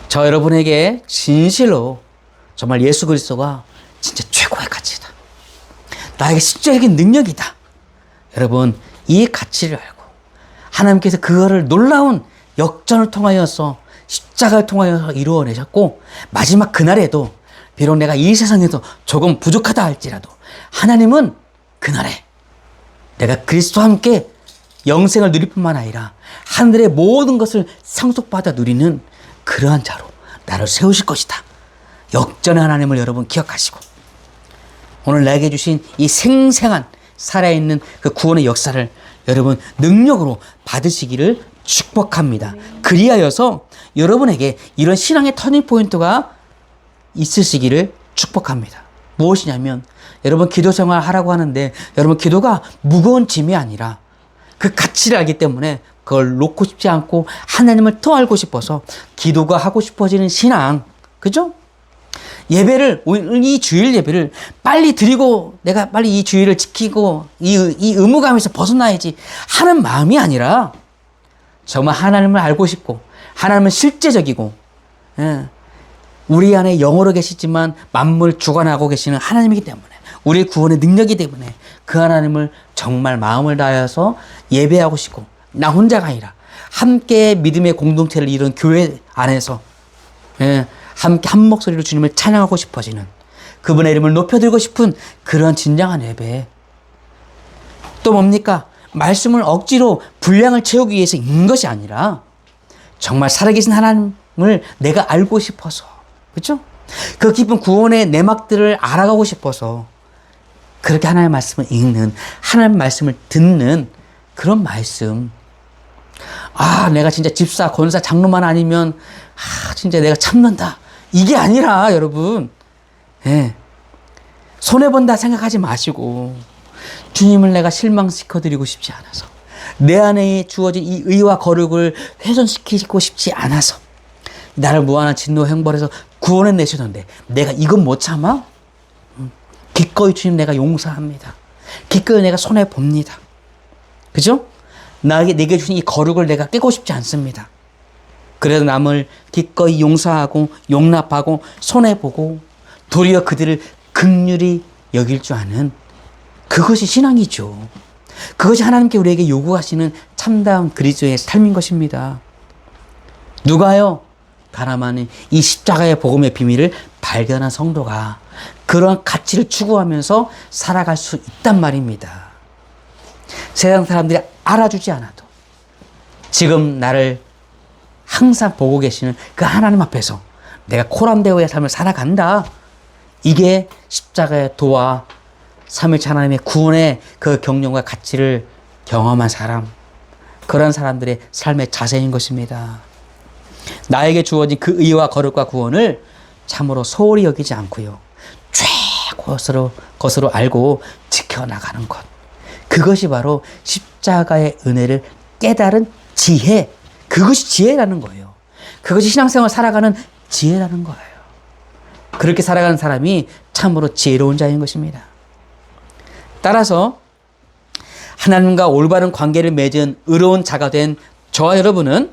저 여러분에게 진실로 정말 예수 그리스도가 진짜 최고의 가치다. 나에게 실제적인 능력이다. 여러분, 이 가치를 알고 하나님께서 그거를 놀라운 역전을 통하여서 십자가를 통하여서 이루어내셨고 마지막 그날에도 비록 내가 이 세상에서 조금 부족하다 할지라도 하나님은 그날에 내가 그리스도와 함께 영생을 누릴 뿐만 아니라 하늘의 모든 것을 상속받아 누리는 그러한 자로 나를 세우실 것이다. 역전의 하나님을 여러분 기억하시고 오늘 내게 주신 이 생생한 살아있는 그 구원의 역사를 여러분 능력으로 받으시기를 축복합니다. 그리하여서 여러분에게 이런 신앙의 터닝포인트가 있으시기를 축복합니다. 무엇이냐면 여러분 기도 생활 하라고 하는데 여러분 기도가 무거운 짐이 아니라 그 가치를 알기 때문에 그걸 놓고 싶지 않고 하나님을 더 알고 싶어서 기도가 하고 싶어지는 신앙. 그죠? 예배를, 이 주일 예배를 빨리 드리고 내가 빨리 이 주일을 지키고 이 의무감에서 벗어나야지 하는 마음이 아니라 정말 하나님을 알고 싶고 하나님은 실제적이고 우리 안에 영으로 계시지만 만물 주관하고 계시는 하나님이기 때문에 우리 구원의 능력이기 때문에 그 하나님을 정말 마음을 다해서 예배하고 싶고 나 혼자가 아니라 함께 믿음의 공동체를 이룬 교회 안에서 함께 한 목소리로 주님을 찬양하고 싶어지는 그분의 이름을 높여들고 싶은 그런 진정한 예배. 또 뭡니까? 말씀을 억지로 분량을 채우기 위해서 읽는 것이 아니라 정말 살아계신 하나님을 내가 알고 싶어서 그렇죠? 그 깊은 구원의 내막들을 알아가고 싶어서 그렇게 하나님의 말씀을 읽는 하나님의 말씀을 듣는 그런 말씀. 내가 진짜 집사, 권사, 장로만 아니면 진짜 내가 참는다. 이게 아니라 여러분 손해본다 생각하지 마시고 주님을 내가 실망시켜드리고 싶지 않아서 내 안에 주어진 이 의와 거룩을 훼손시키고 싶지 않아서 나를 무한한 진노 형벌에서 구원해 내셨는데 내가 이건 못 참아? 기꺼이 주님 내가 용서합니다. 기꺼이 내가 손해봅니다. 그죠? 내게 주신 이 거룩을 내가 깨고 싶지 않습니다. 그래서 남을 기꺼이 용서하고 용납하고 손해보고 도리어 그들을 긍휼히 여길 줄 아는 그것이 신앙이죠. 그것이 하나님께 우리에게 요구하시는 참다운 그리스도의 삶인 것입니다. 누가요? 다나마는 이 십자가의 복음의 비밀을 발견한 성도가 그러한 가치를 추구하면서 살아갈 수 있단 말입니다. 세상 사람들이 알아주지 않아도 지금 나를 항상 보고 계시는 그 하나님 앞에서 내가 코람데오의 삶을 살아간다. 이게 십자가의 도와 삼위일체 하나님의 구원의 그 경륜과 가치를 경험한 사람, 그런 사람들의 삶의 자세인 것입니다. 나에게 주어진 그 의와 거룩과 구원을 참으로 소홀히 여기지 않고요. 것으로 알고 지켜나가는 것. 그것이 바로 십자가의 은혜를 깨달은 지혜. 그것이 지혜라는 거예요. 그것이 신앙생활 살아가는 지혜라는 거예요. 그렇게 살아가는 사람이 참으로 지혜로운 자인 것입니다. 따라서 하나님과 올바른 관계를 맺은 의로운 자가 된 저와 여러분은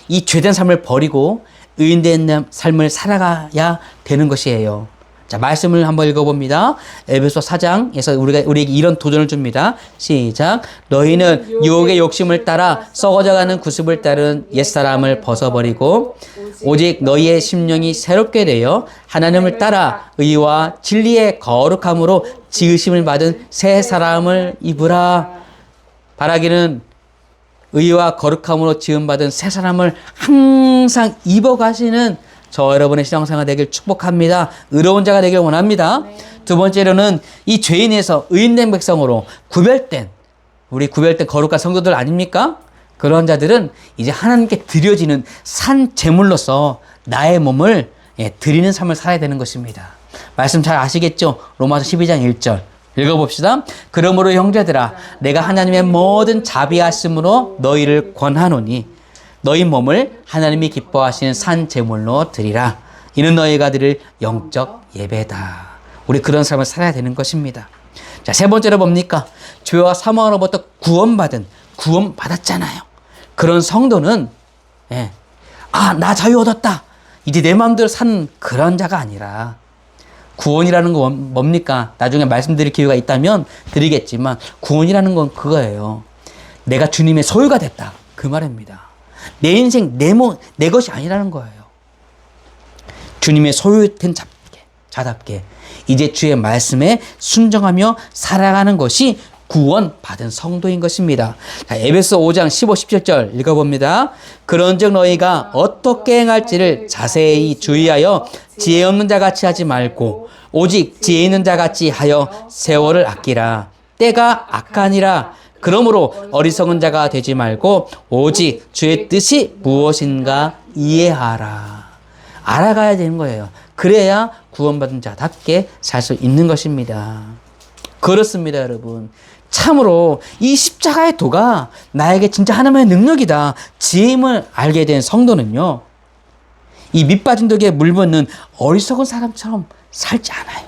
이 죄된 삶을 버리고 의인된 삶을 살아가야 되는 것이에요. 자, 말씀을 한번 읽어봅니다. 에베소 4장에서 우리에게 이런 도전을 줍니다. 시작. 너희는 유혹의 욕심을 따라 썩어져가는 구습을 따른 옛사람을 벗어버리고 오직 너희의 심령이 새롭게 되어 하나님을 따라 의와 진리의 거룩함으로 지으심을 받은 새 사람을 입으라. 바라기는 의와 거룩함으로 지음받은 새 사람을 항상 입어가시는 저 여러분의 신앙생활 되길 축복합니다. 의로운 자가 되길 원합니다. 네. 두 번째로는 이 죄인에서 의인된 백성으로 구별된 거룩한 성도들 아닙니까? 그런 자들은 이제 하나님께 드려지는 산 제물로서 나의 몸을 드리는 삶을 살아야 되는 것입니다. 말씀 잘 아시겠죠? 로마서 12장 1절 읽어봅시다. 그러므로 형제들아 내가 하나님의 모든 자비하심으로 너희를 권하노니 너희 몸을 하나님이 기뻐하시는 산 제물로 드리라. 이는 너희가 드릴 영적 예배다. 우리 그런 삶을 살아야 되는 것입니다. 자, 세 번째로 뭡니까? 죄와 사망으로부터 구원받았잖아요. 그런 성도는 나 자유 얻었다. 이제 내 마음대로 사는 그런 자가 아니라 구원이라는 건 뭡니까? 나중에 말씀드릴 기회가 있다면 드리겠지만 구원이라는 건 그거예요. 내가 주님의 소유가 됐다. 그 말입니다. 내 인생, 내 것이 아니라는 거예요. 주님의 소유된 자답게 이제 주의 말씀에 순종하며 살아가는 것이 구원받은 성도인 것입니다. 자, 에베소 5장 15, 17절 읽어봅니다. 그런즉 너희가 어떻게 행할지를 자세히 주의하여 지혜 없는 자같이 하지 말고 오직 지혜 있는 자같이 하여 세월을 아끼라. 때가 악하니라. 그러므로 어리석은 자가 되지 말고 오직 주의 뜻이 무엇인가 이해하라. 알아가야 되는 거예요. 그래야 구원받은 자답게 살 수 있는 것입니다. 그렇습니다, 여러분. 참으로 이 십자가의 도가 나에게 진짜 하나님의 능력이다, 지혜임을 알게 된 성도는요, 이 밑빠진 독에 물붓는 어리석은 사람처럼 살지 않아요.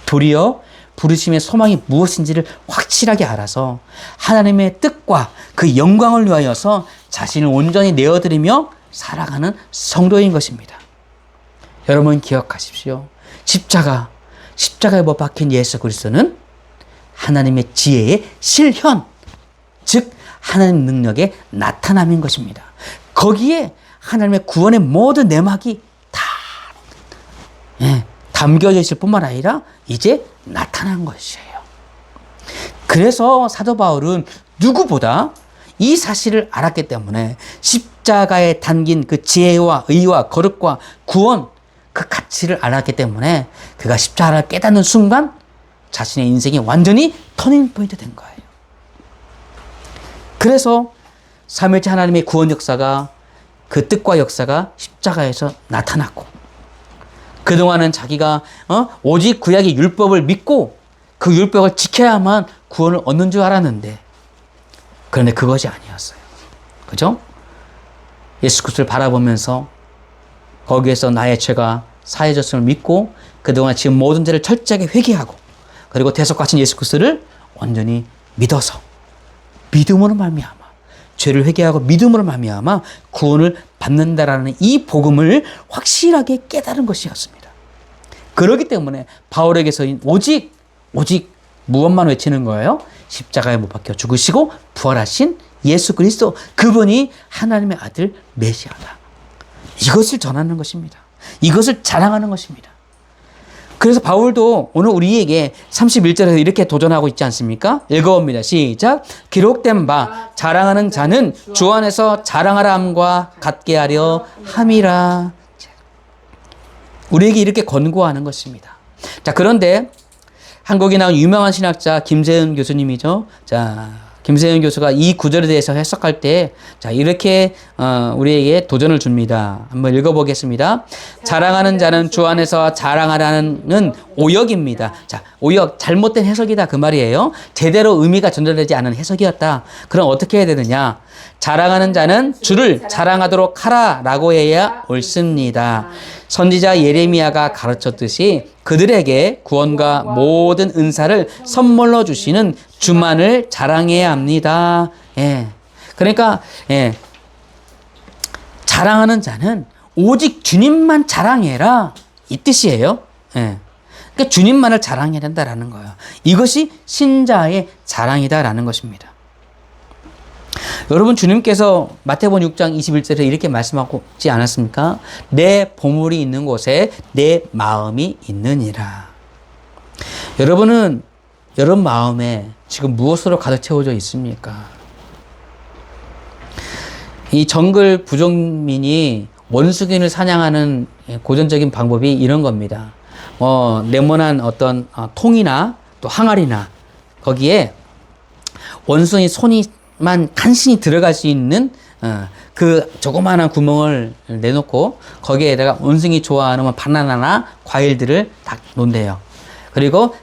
도리어 부르심의 소망이 무엇인지를 확실하게 알아서 하나님의 뜻과 그 영광을 위하여서 자신을 온전히 내어드리며 살아가는 성도인 것입니다. 여러분 기억하십시오. 십자가에 못 박힌 예수 그리스도는 하나님의 지혜의 실현, 즉 하나님 능력의 나타남인 것입니다. 거기에 하나님의 구원의 모든 내막이 다 담겨져 있을 뿐만 아니라 이제 나타난 것이에요. 그래서 사도 바울은 누구보다 이 사실을 알았기 때문에 십자가에 담긴 그 지혜와 의와 거룩과 구원, 그 가치를 알았기 때문에 그가 십자가를 깨닫는 순간 자신의 인생이 완전히 터닝포인트 된 거예요. 그래서 삼위일체 하나님의 구원 역사가, 그 뜻과 역사가 십자가에서 나타났고, 그동안은 자기가 오직 구약의 율법을 믿고 그 율법을 지켜야만 구원을 얻는 줄 알았는데, 그런데 그것이 아니었어요. 그죠? 예수 그리스도를 바라보면서 거기에서 나의 죄가 사해졌음을 믿고 그동안 지은 모든 죄를 철저하게 회개하고, 그리고 대속하신 예수 그리스도를 온전히 믿어서 믿음으로 말미암아, 죄를 회개하고 믿음으로 말미암아 구원을 받는다라는 이 복음을 확실하게 깨달은 것이었습니다. 그렇기 때문에 바울에게서 오직 무엇만 외치는 거예요? 십자가에 못 박혀 죽으시고 부활하신 예수 그리스도, 그분이 하나님의 아들 메시아다. 이것을 전하는 것입니다. 이것을 자랑하는 것입니다. 그래서 바울도 오늘 우리에게 31절에서 이렇게 도전하고 있지 않습니까? 읽어봅니다. 시작. 기록된 바 자랑하는 자는 주 안에서 자랑하라 함과 같게 하려 함이라. 우리에게 이렇게 권고하는 것입니다. 자, 그런데 한국에 나온 유명한 신학자 김세은 교수님이죠. 자, 김세현 교수가 이 구절에 대해서 해석할 때, 자, 이렇게, 우리에게 도전을 줍니다. 한번 읽어보겠습니다. 자랑하는 자는 주 안에서 자랑하라는 오역입니다. 자, 오역, 잘못된 해석이다. 그 말이에요. 제대로 의미가 전달되지 않은 해석이었다. 그럼 어떻게 해야 되느냐? 자랑하는 자는 주를 자랑하도록 하라라고 해야 옳습니다. 선지자 예레미야가 가르쳤듯이 그들에게 구원과 모든 은사를 선물로 주시는 주만을 자랑해야 합니다. 예. 그러니까, 자랑하는 자는 오직 주님만 자랑해라, 이 뜻이에요. 예. 그러니까 주님만을 자랑해야 된다라는 거예요. 이것이 신자의 자랑이다라는 것입니다. 여러분, 주님께서 마태복음 6장 21절에 이렇게 말씀하지 않았습니까? 내 보물이 있는 곳에 내 마음이 있느니라. 여러분은 여러분 마음에 지금 무엇으로 가득 채워져 있습니까? 이 정글 부족민이 원숭이를 사냥하는 고전적인 방법이 이런 겁니다. 네모난 어떤 통이나 또 항아리나 거기에 원숭이 손이만 간신히 들어갈 수 있는 그 조그마한 구멍을 내놓고 거기에다가 원숭이 좋아하는 바나나나 과일들을 딱 놓는대요. 그리고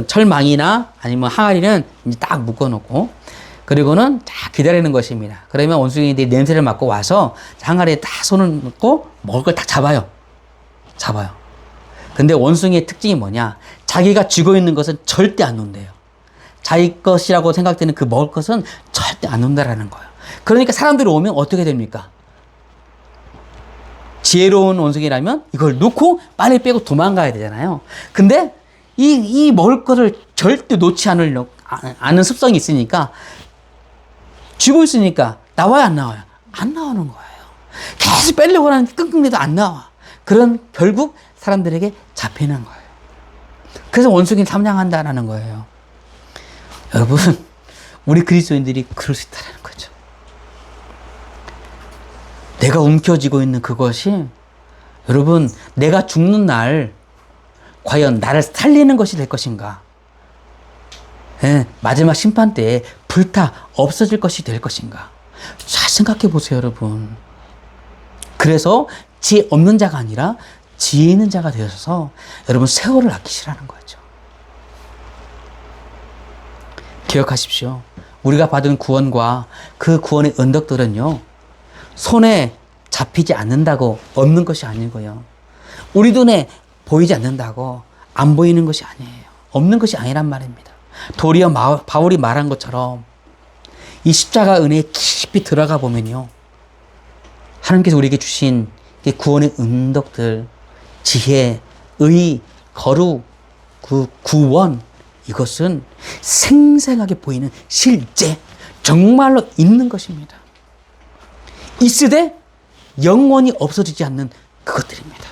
철망이나 아니면 항아리는 이제 딱 묶어놓고, 그리고는 딱 기다리는 것입니다. 그러면 원숭이들이 냄새를 맡고 와서 항아리에 딱 손을 넣고 먹을 걸 딱 잡아요. 근데 원숭이의 특징이 뭐냐? 자기가 쥐고 있는 것은 절대 안 논대요. 자기 것이라고 생각되는 그 먹을 것은 절대 안 논다라는 거예요. 그러니까 사람들이 오면 어떻게 됩니까? 지혜로운 원숭이라면 이걸 놓고 빨리 빼고 도망가야 되잖아요. 근데 이 먹을 것을 절대 놓지 않은 습성이 있으니까, 쥐고 있으니까 나와요, 안 나와요? 안 나오는 거예요. 계속 빼려고 하는 끙끙대도 안 나와. 그런 결국 사람들에게 잡히는 거예요. 그래서 원숭이를 삼냥한다라는 거예요. 여러분, 우리 그리스도인들이 그럴 수 있다는 거죠. 내가 움켜쥐고 있는 그것이, 여러분, 내가 죽는 날 과연 나를 살리는 것이 될 것인가? 예, 마지막 심판 때에 불타 없어질 것이 될 것인가? 잘 생각해 보세요, 여러분. 그래서 지혜 없는 자가 아니라 지혜 있는 자가 되어서 여러분 세월을 아끼시라는 거죠. 기억하십시오. 우리가 받은 구원과 그 구원의 언덕들은요, 손에 잡히지 않는다고 없는 것이 아니고요. 우리 눈에 보이지 않는다고 안 보이는 것이 아니에요. 없는 것이 아니란 말입니다. 도리어 바울이 말한 것처럼 이 십자가 은혜에 깊이 들어가 보면요, 하나님께서 우리에게 주신 구원의 언덕들, 지혜, 의, 거룩, 그 구원, 이것은 생생하게 보이는 실제, 정말로 있는 것입니다. 있으되 영원히 없어지지 않는 그것들입니다.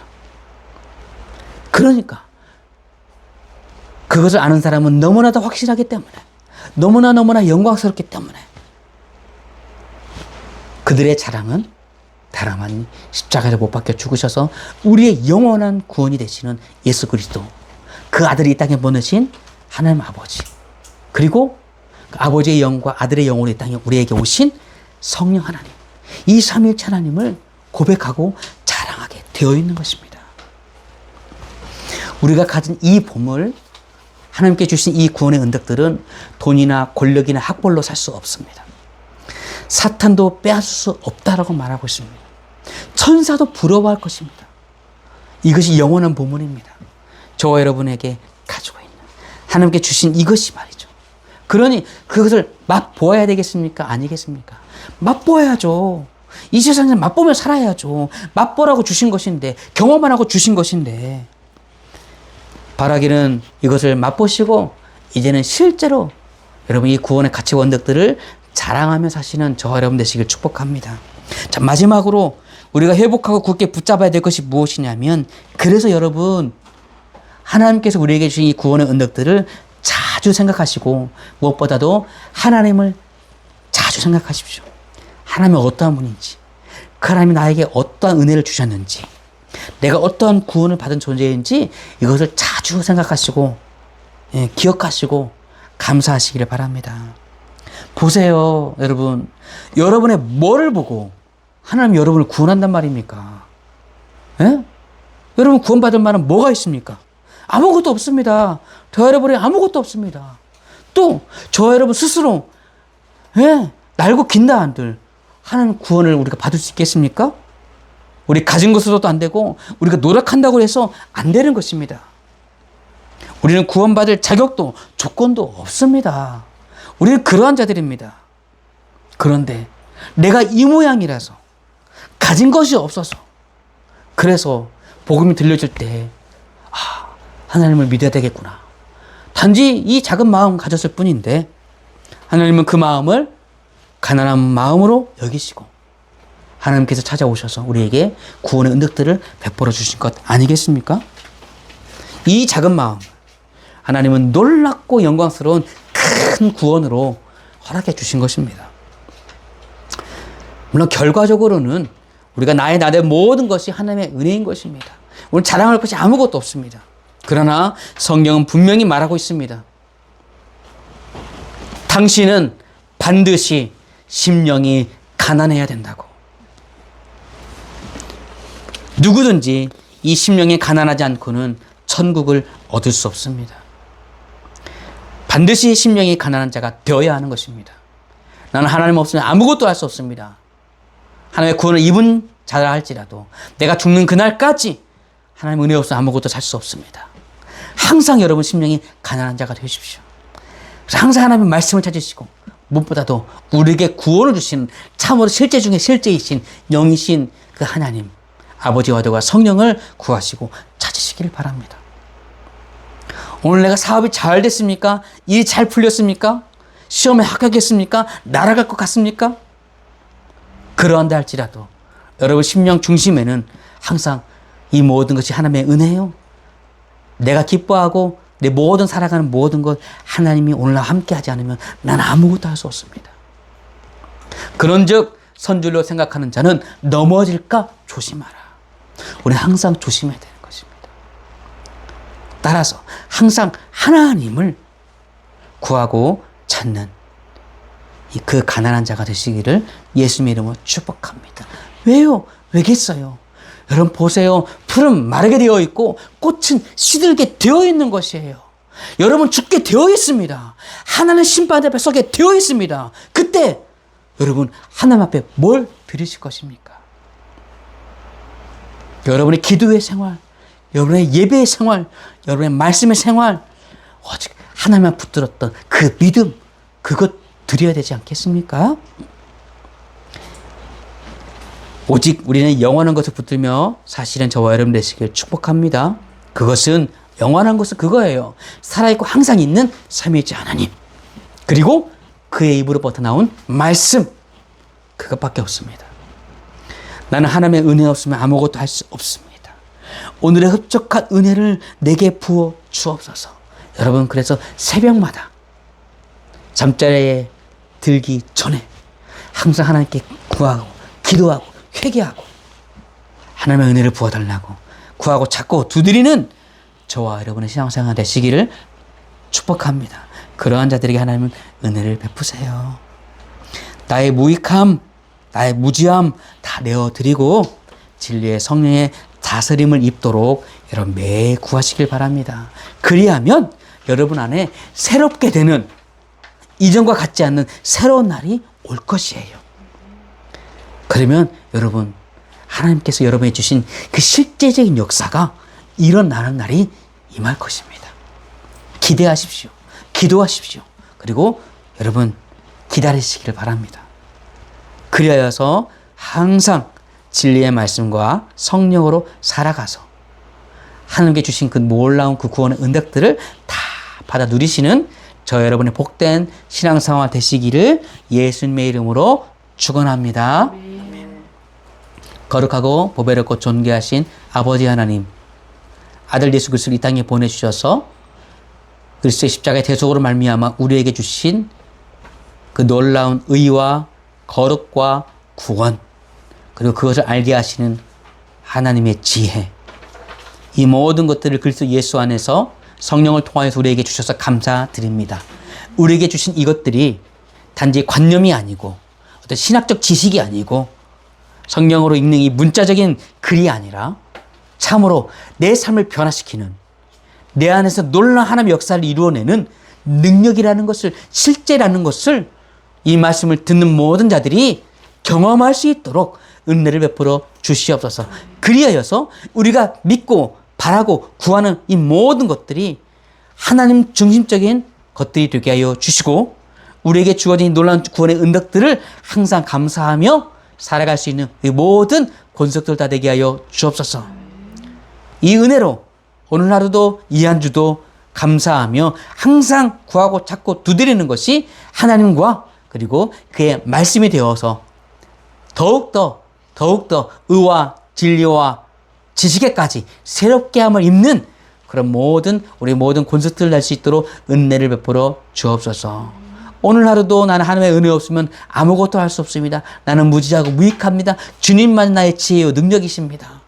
그러니까 그것을 아는 사람은 너무나도 확실하기 때문에, 너무나 영광스럽기 때문에 그들의 자랑은 다름아니 십자가에서 못 박혀 죽으셔서 우리의 영원한 구원이 되시는 예수 그리스도, 그 아들이 이 땅에 보내신 하나님 아버지, 그리고 그 아버지의 영과 아들의 영으로 이 땅에 우리에게 오신 성령 하나님, 이 삼위일체 하나님을 고백하고 자랑하게 되어 있는 것입니다. 우리가 가진 이 보물, 하나님께 주신 이 구원의 은덕들은 돈이나 권력이나 학벌로 살 수 없습니다. 사탄도 빼앗을 수 없다라고 말하고 있습니다. 천사도 부러워할 것입니다. 이것이 영원한 보물입니다. 저와 여러분에게 가지고 있는 하나님께 주신 이것이 말이죠. 그러니 그것을 맛보아야 되겠습니까? 아니겠습니까? 맛보아야죠. 이 세상에서 맛보며 살아야죠. 맛보라고 주신 것인데, 경험만 하고 주신 것인데, 바라기는 이것을 맛보시고 이제는 실제로 여러분 이 구원의 가치 원덕들을 자랑하며 사시는 저와 여러분 되시길 축복합니다. 자, 마지막으로 우리가 회복하고 굳게 붙잡아야 될 것이 무엇이냐면, 그래서 여러분 하나님께서 우리에게 주신 이 구원의 언덕들을 자주 생각하시고, 무엇보다도 하나님을 자주 생각하십시오. 하나님이 어떠한 분인지, 그 하나님이 나에게 어떠한 은혜를 주셨는지, 내가 어떠한 구원을 받은 존재인지 이것을 자주 생각하시고, 기억하시고 감사하시기를 바랍니다. 보세요, 여러분. 여러분의 뭐를 보고 하나님이 여러분을 구원한단 말입니까? 예? 여러분 구원받을 만한 뭐가 있습니까? 아무것도 없습니다. 저 여러분이 아무것도 없습니다. 또 저 여러분 스스로 날고 긴다 한들 하나님 구원을 우리가 받을 수 있겠습니까? 우리 가진 것으로도 안 되고 우리가 노력한다고 해서 안 되는 것입니다. 우리는 구원받을 자격도 조건도 없습니다. 우리는 그러한 자들입니다. 그런데 내가 이 모양이라서, 가진 것이 없어서, 그래서 복음이 들려질 때 하나님을 믿어야 되겠구나. 단지 이 작은 마음 가졌을 뿐인데 하나님은 그 마음을 가난한 마음으로 여기시고 하나님께서 찾아오셔서 우리에게 구원의 은덕들을 베풀어 주신 것 아니겠습니까? 이 작은 마음, 하나님은 놀랍고 영광스러운 큰 구원으로 허락해 주신 것입니다. 물론 결과적으로는 우리가 나의 모든 것이 하나님의 은혜인 것입니다. 오늘 자랑할 것이 아무것도 없습니다. 그러나 성경은 분명히 말하고 있습니다. 당신은 반드시 심령이 가난해야 된다고. 누구든지 이 심령이 가난하지 않고는 천국을 얻을 수 없습니다. 반드시 심령이 가난한 자가 되어야 하는 것입니다. 나는 하나님 없으면 아무것도 할 수 없습니다. 하나님의 구원을 입은 자라 할지라도 내가 죽는 그날까지 하나님 은혜 없으면 아무것도 살 수 없습니다. 항상 여러분 심령이 가난한 자가 되십시오. 그래서 항상 하나님의 말씀을 찾으시고, 무엇보다도 우리에게 구원을 주시는 참으로 실제 중에 실제이신 영이신 그 하나님, 아버지와 아들과 성령을 구하시고 찾으시기를 바랍니다. 오늘 내가 사업이 잘 됐습니까? 일이 잘 풀렸습니까? 시험에 합격했습니까? 날아갈 것 같습니까? 그러한다 할지라도 여러분 심령 중심에는 항상 이 모든 것이 하나님의 은혜요, 내가 기뻐하고 내 모든 살아가는 모든 것 하나님이 오늘 나와 함께 하지 않으면 난 아무것도 할 수 없습니다. 그런즉 선줄로 생각하는 자는 넘어질까 조심하라. 우리 항상 조심해야 되는 것입니다. 따라서 항상 하나님을 구하고 찾는 그 가난한 자가 되시기를 예수님의 이름으로 축복합니다. 왜요? 왜겠어요? 여러분 보세요. 풀은 마르게 되어 있고 꽃은 시들게 되어 있는 것이에요. 여러분 죽게 되어 있습니다. 하나님 심판 앞에 서게 되어 있습니다. 그때 여러분 하나님 앞에 뭘 드리실 것입니까? 여러분의 기도의 생활, 여러분의 예배의 생활, 여러분의 말씀의 생활, 오직 하나님만 붙들었던 그 믿음, 그것 드려야 되지 않겠습니까? 오직 우리는 영원한 것을 붙들며 사실은 저와 여러분 되시길 축복합니다. 그것은 영원한 것은 그거예요. 살아있고 항상 있는 삼위일체 하나님, 그리고 그의 입으로 뻗어나온 말씀, 그것밖에 없습니다. 나는 하나님의 은혜 없으면 아무것도 할 수 없습니다. 오늘의 흡족한 은혜를 내게 부어 주옵소서. 여러분 그래서 새벽마다 잠자리에 들기 전에 항상 하나님께 구하고 기도하고 회개하고 하나님의 은혜를 부어달라고 구하고 찾고 두드리는 저와 여러분의 신앙생활 되시기를 축복합니다. 그러한 자들에게 하나님은 은혜를 베푸세요. 나의 무익함, 나의 무지함 다 내어드리고 진리의 성령의 다스림을 입도록 여러분 매일 구하시길 바랍니다. 그리하면 여러분 안에 새롭게 되는, 이전과 같지 않는 새로운 날이 올 것이에요. 그러면 여러분 하나님께서 여러분에게 주신 그 실제적인 역사가 일어나는 날이 임할 것입니다. 기대하십시오. 기도하십시오. 그리고 여러분 기다리시기를 바랍니다. 그리하여서 항상 진리의 말씀과 성령으로 살아가서 하나님께 주신 그 놀라운 그 구원의 은덕들을 다 받아 누리시는 저 여러분의 복된 신앙생활 되시기를 예수님의 이름으로 축원합니다. 거룩하고 보배롭고 존귀하신 아버지 하나님, 아들 예수 그리스도를 이 땅에 보내주셔서 그리스도의 십자가의 대속으로 말미암아 우리에게 주신 그 놀라운 의와 거룩과 구원, 그리고 그것을 알게 하시는 하나님의 지혜, 이 모든 것들을 그리스도 예수 안에서 성령을 통하여서 우리에게 주셔서 감사드립니다. 우리에게 주신 이것들이 단지 관념이 아니고 어떤 신학적 지식이 아니고 성령으로 읽는 이 문자적인 글이 아니라 참으로 내 삶을 변화시키는, 내 안에서 놀라운 하나님의 역사를 이루어내는 능력이라는 것을, 실제라는 것을 이 말씀을 듣는 모든 자들이 경험할 수 있도록 은혜를 베풀어 주시옵소서. 그리하여서 우리가 믿고 바라고 구하는 이 모든 것들이 하나님 중심적인 것들이 되게 하여 주시고 우리에게 주어진 놀라운 구원의 은덕들을 항상 감사하며 살아갈 수 있는 이 모든 권속들 다 되게 하여 주옵소서. 이 은혜로 오늘 하루도 이 한 주도 감사하며 항상 구하고 찾고 두드리는 것이 하나님과 그리고 그의 말씀이 되어서 더욱더 의와 진리와 지식에까지 새롭게 함을 입는 그런 우리 모든 권속들을 할 수 있도록 은혜를 베풀어 주옵소서. 오늘 하루도 나는 하나님의 은혜 없으면 아무것도 할 수 없습니다. 나는 무지하고 무익합니다. 주님만 나의 지혜요 능력이십니다.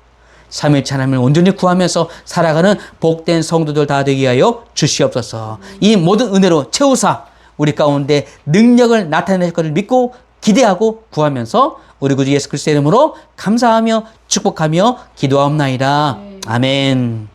삼위일체 하나님을 온전히 구하면서 살아가는 복된 성도들 다 되게 하여 주시옵소서. 이 모든 은혜로 채우사 우리 가운데 능력을 나타낼 것을 믿고 기대하고 구하면서 우리 구주 예수 그리스도의 이름으로 감사하며 축복하며 기도하옵나이다. 아멘.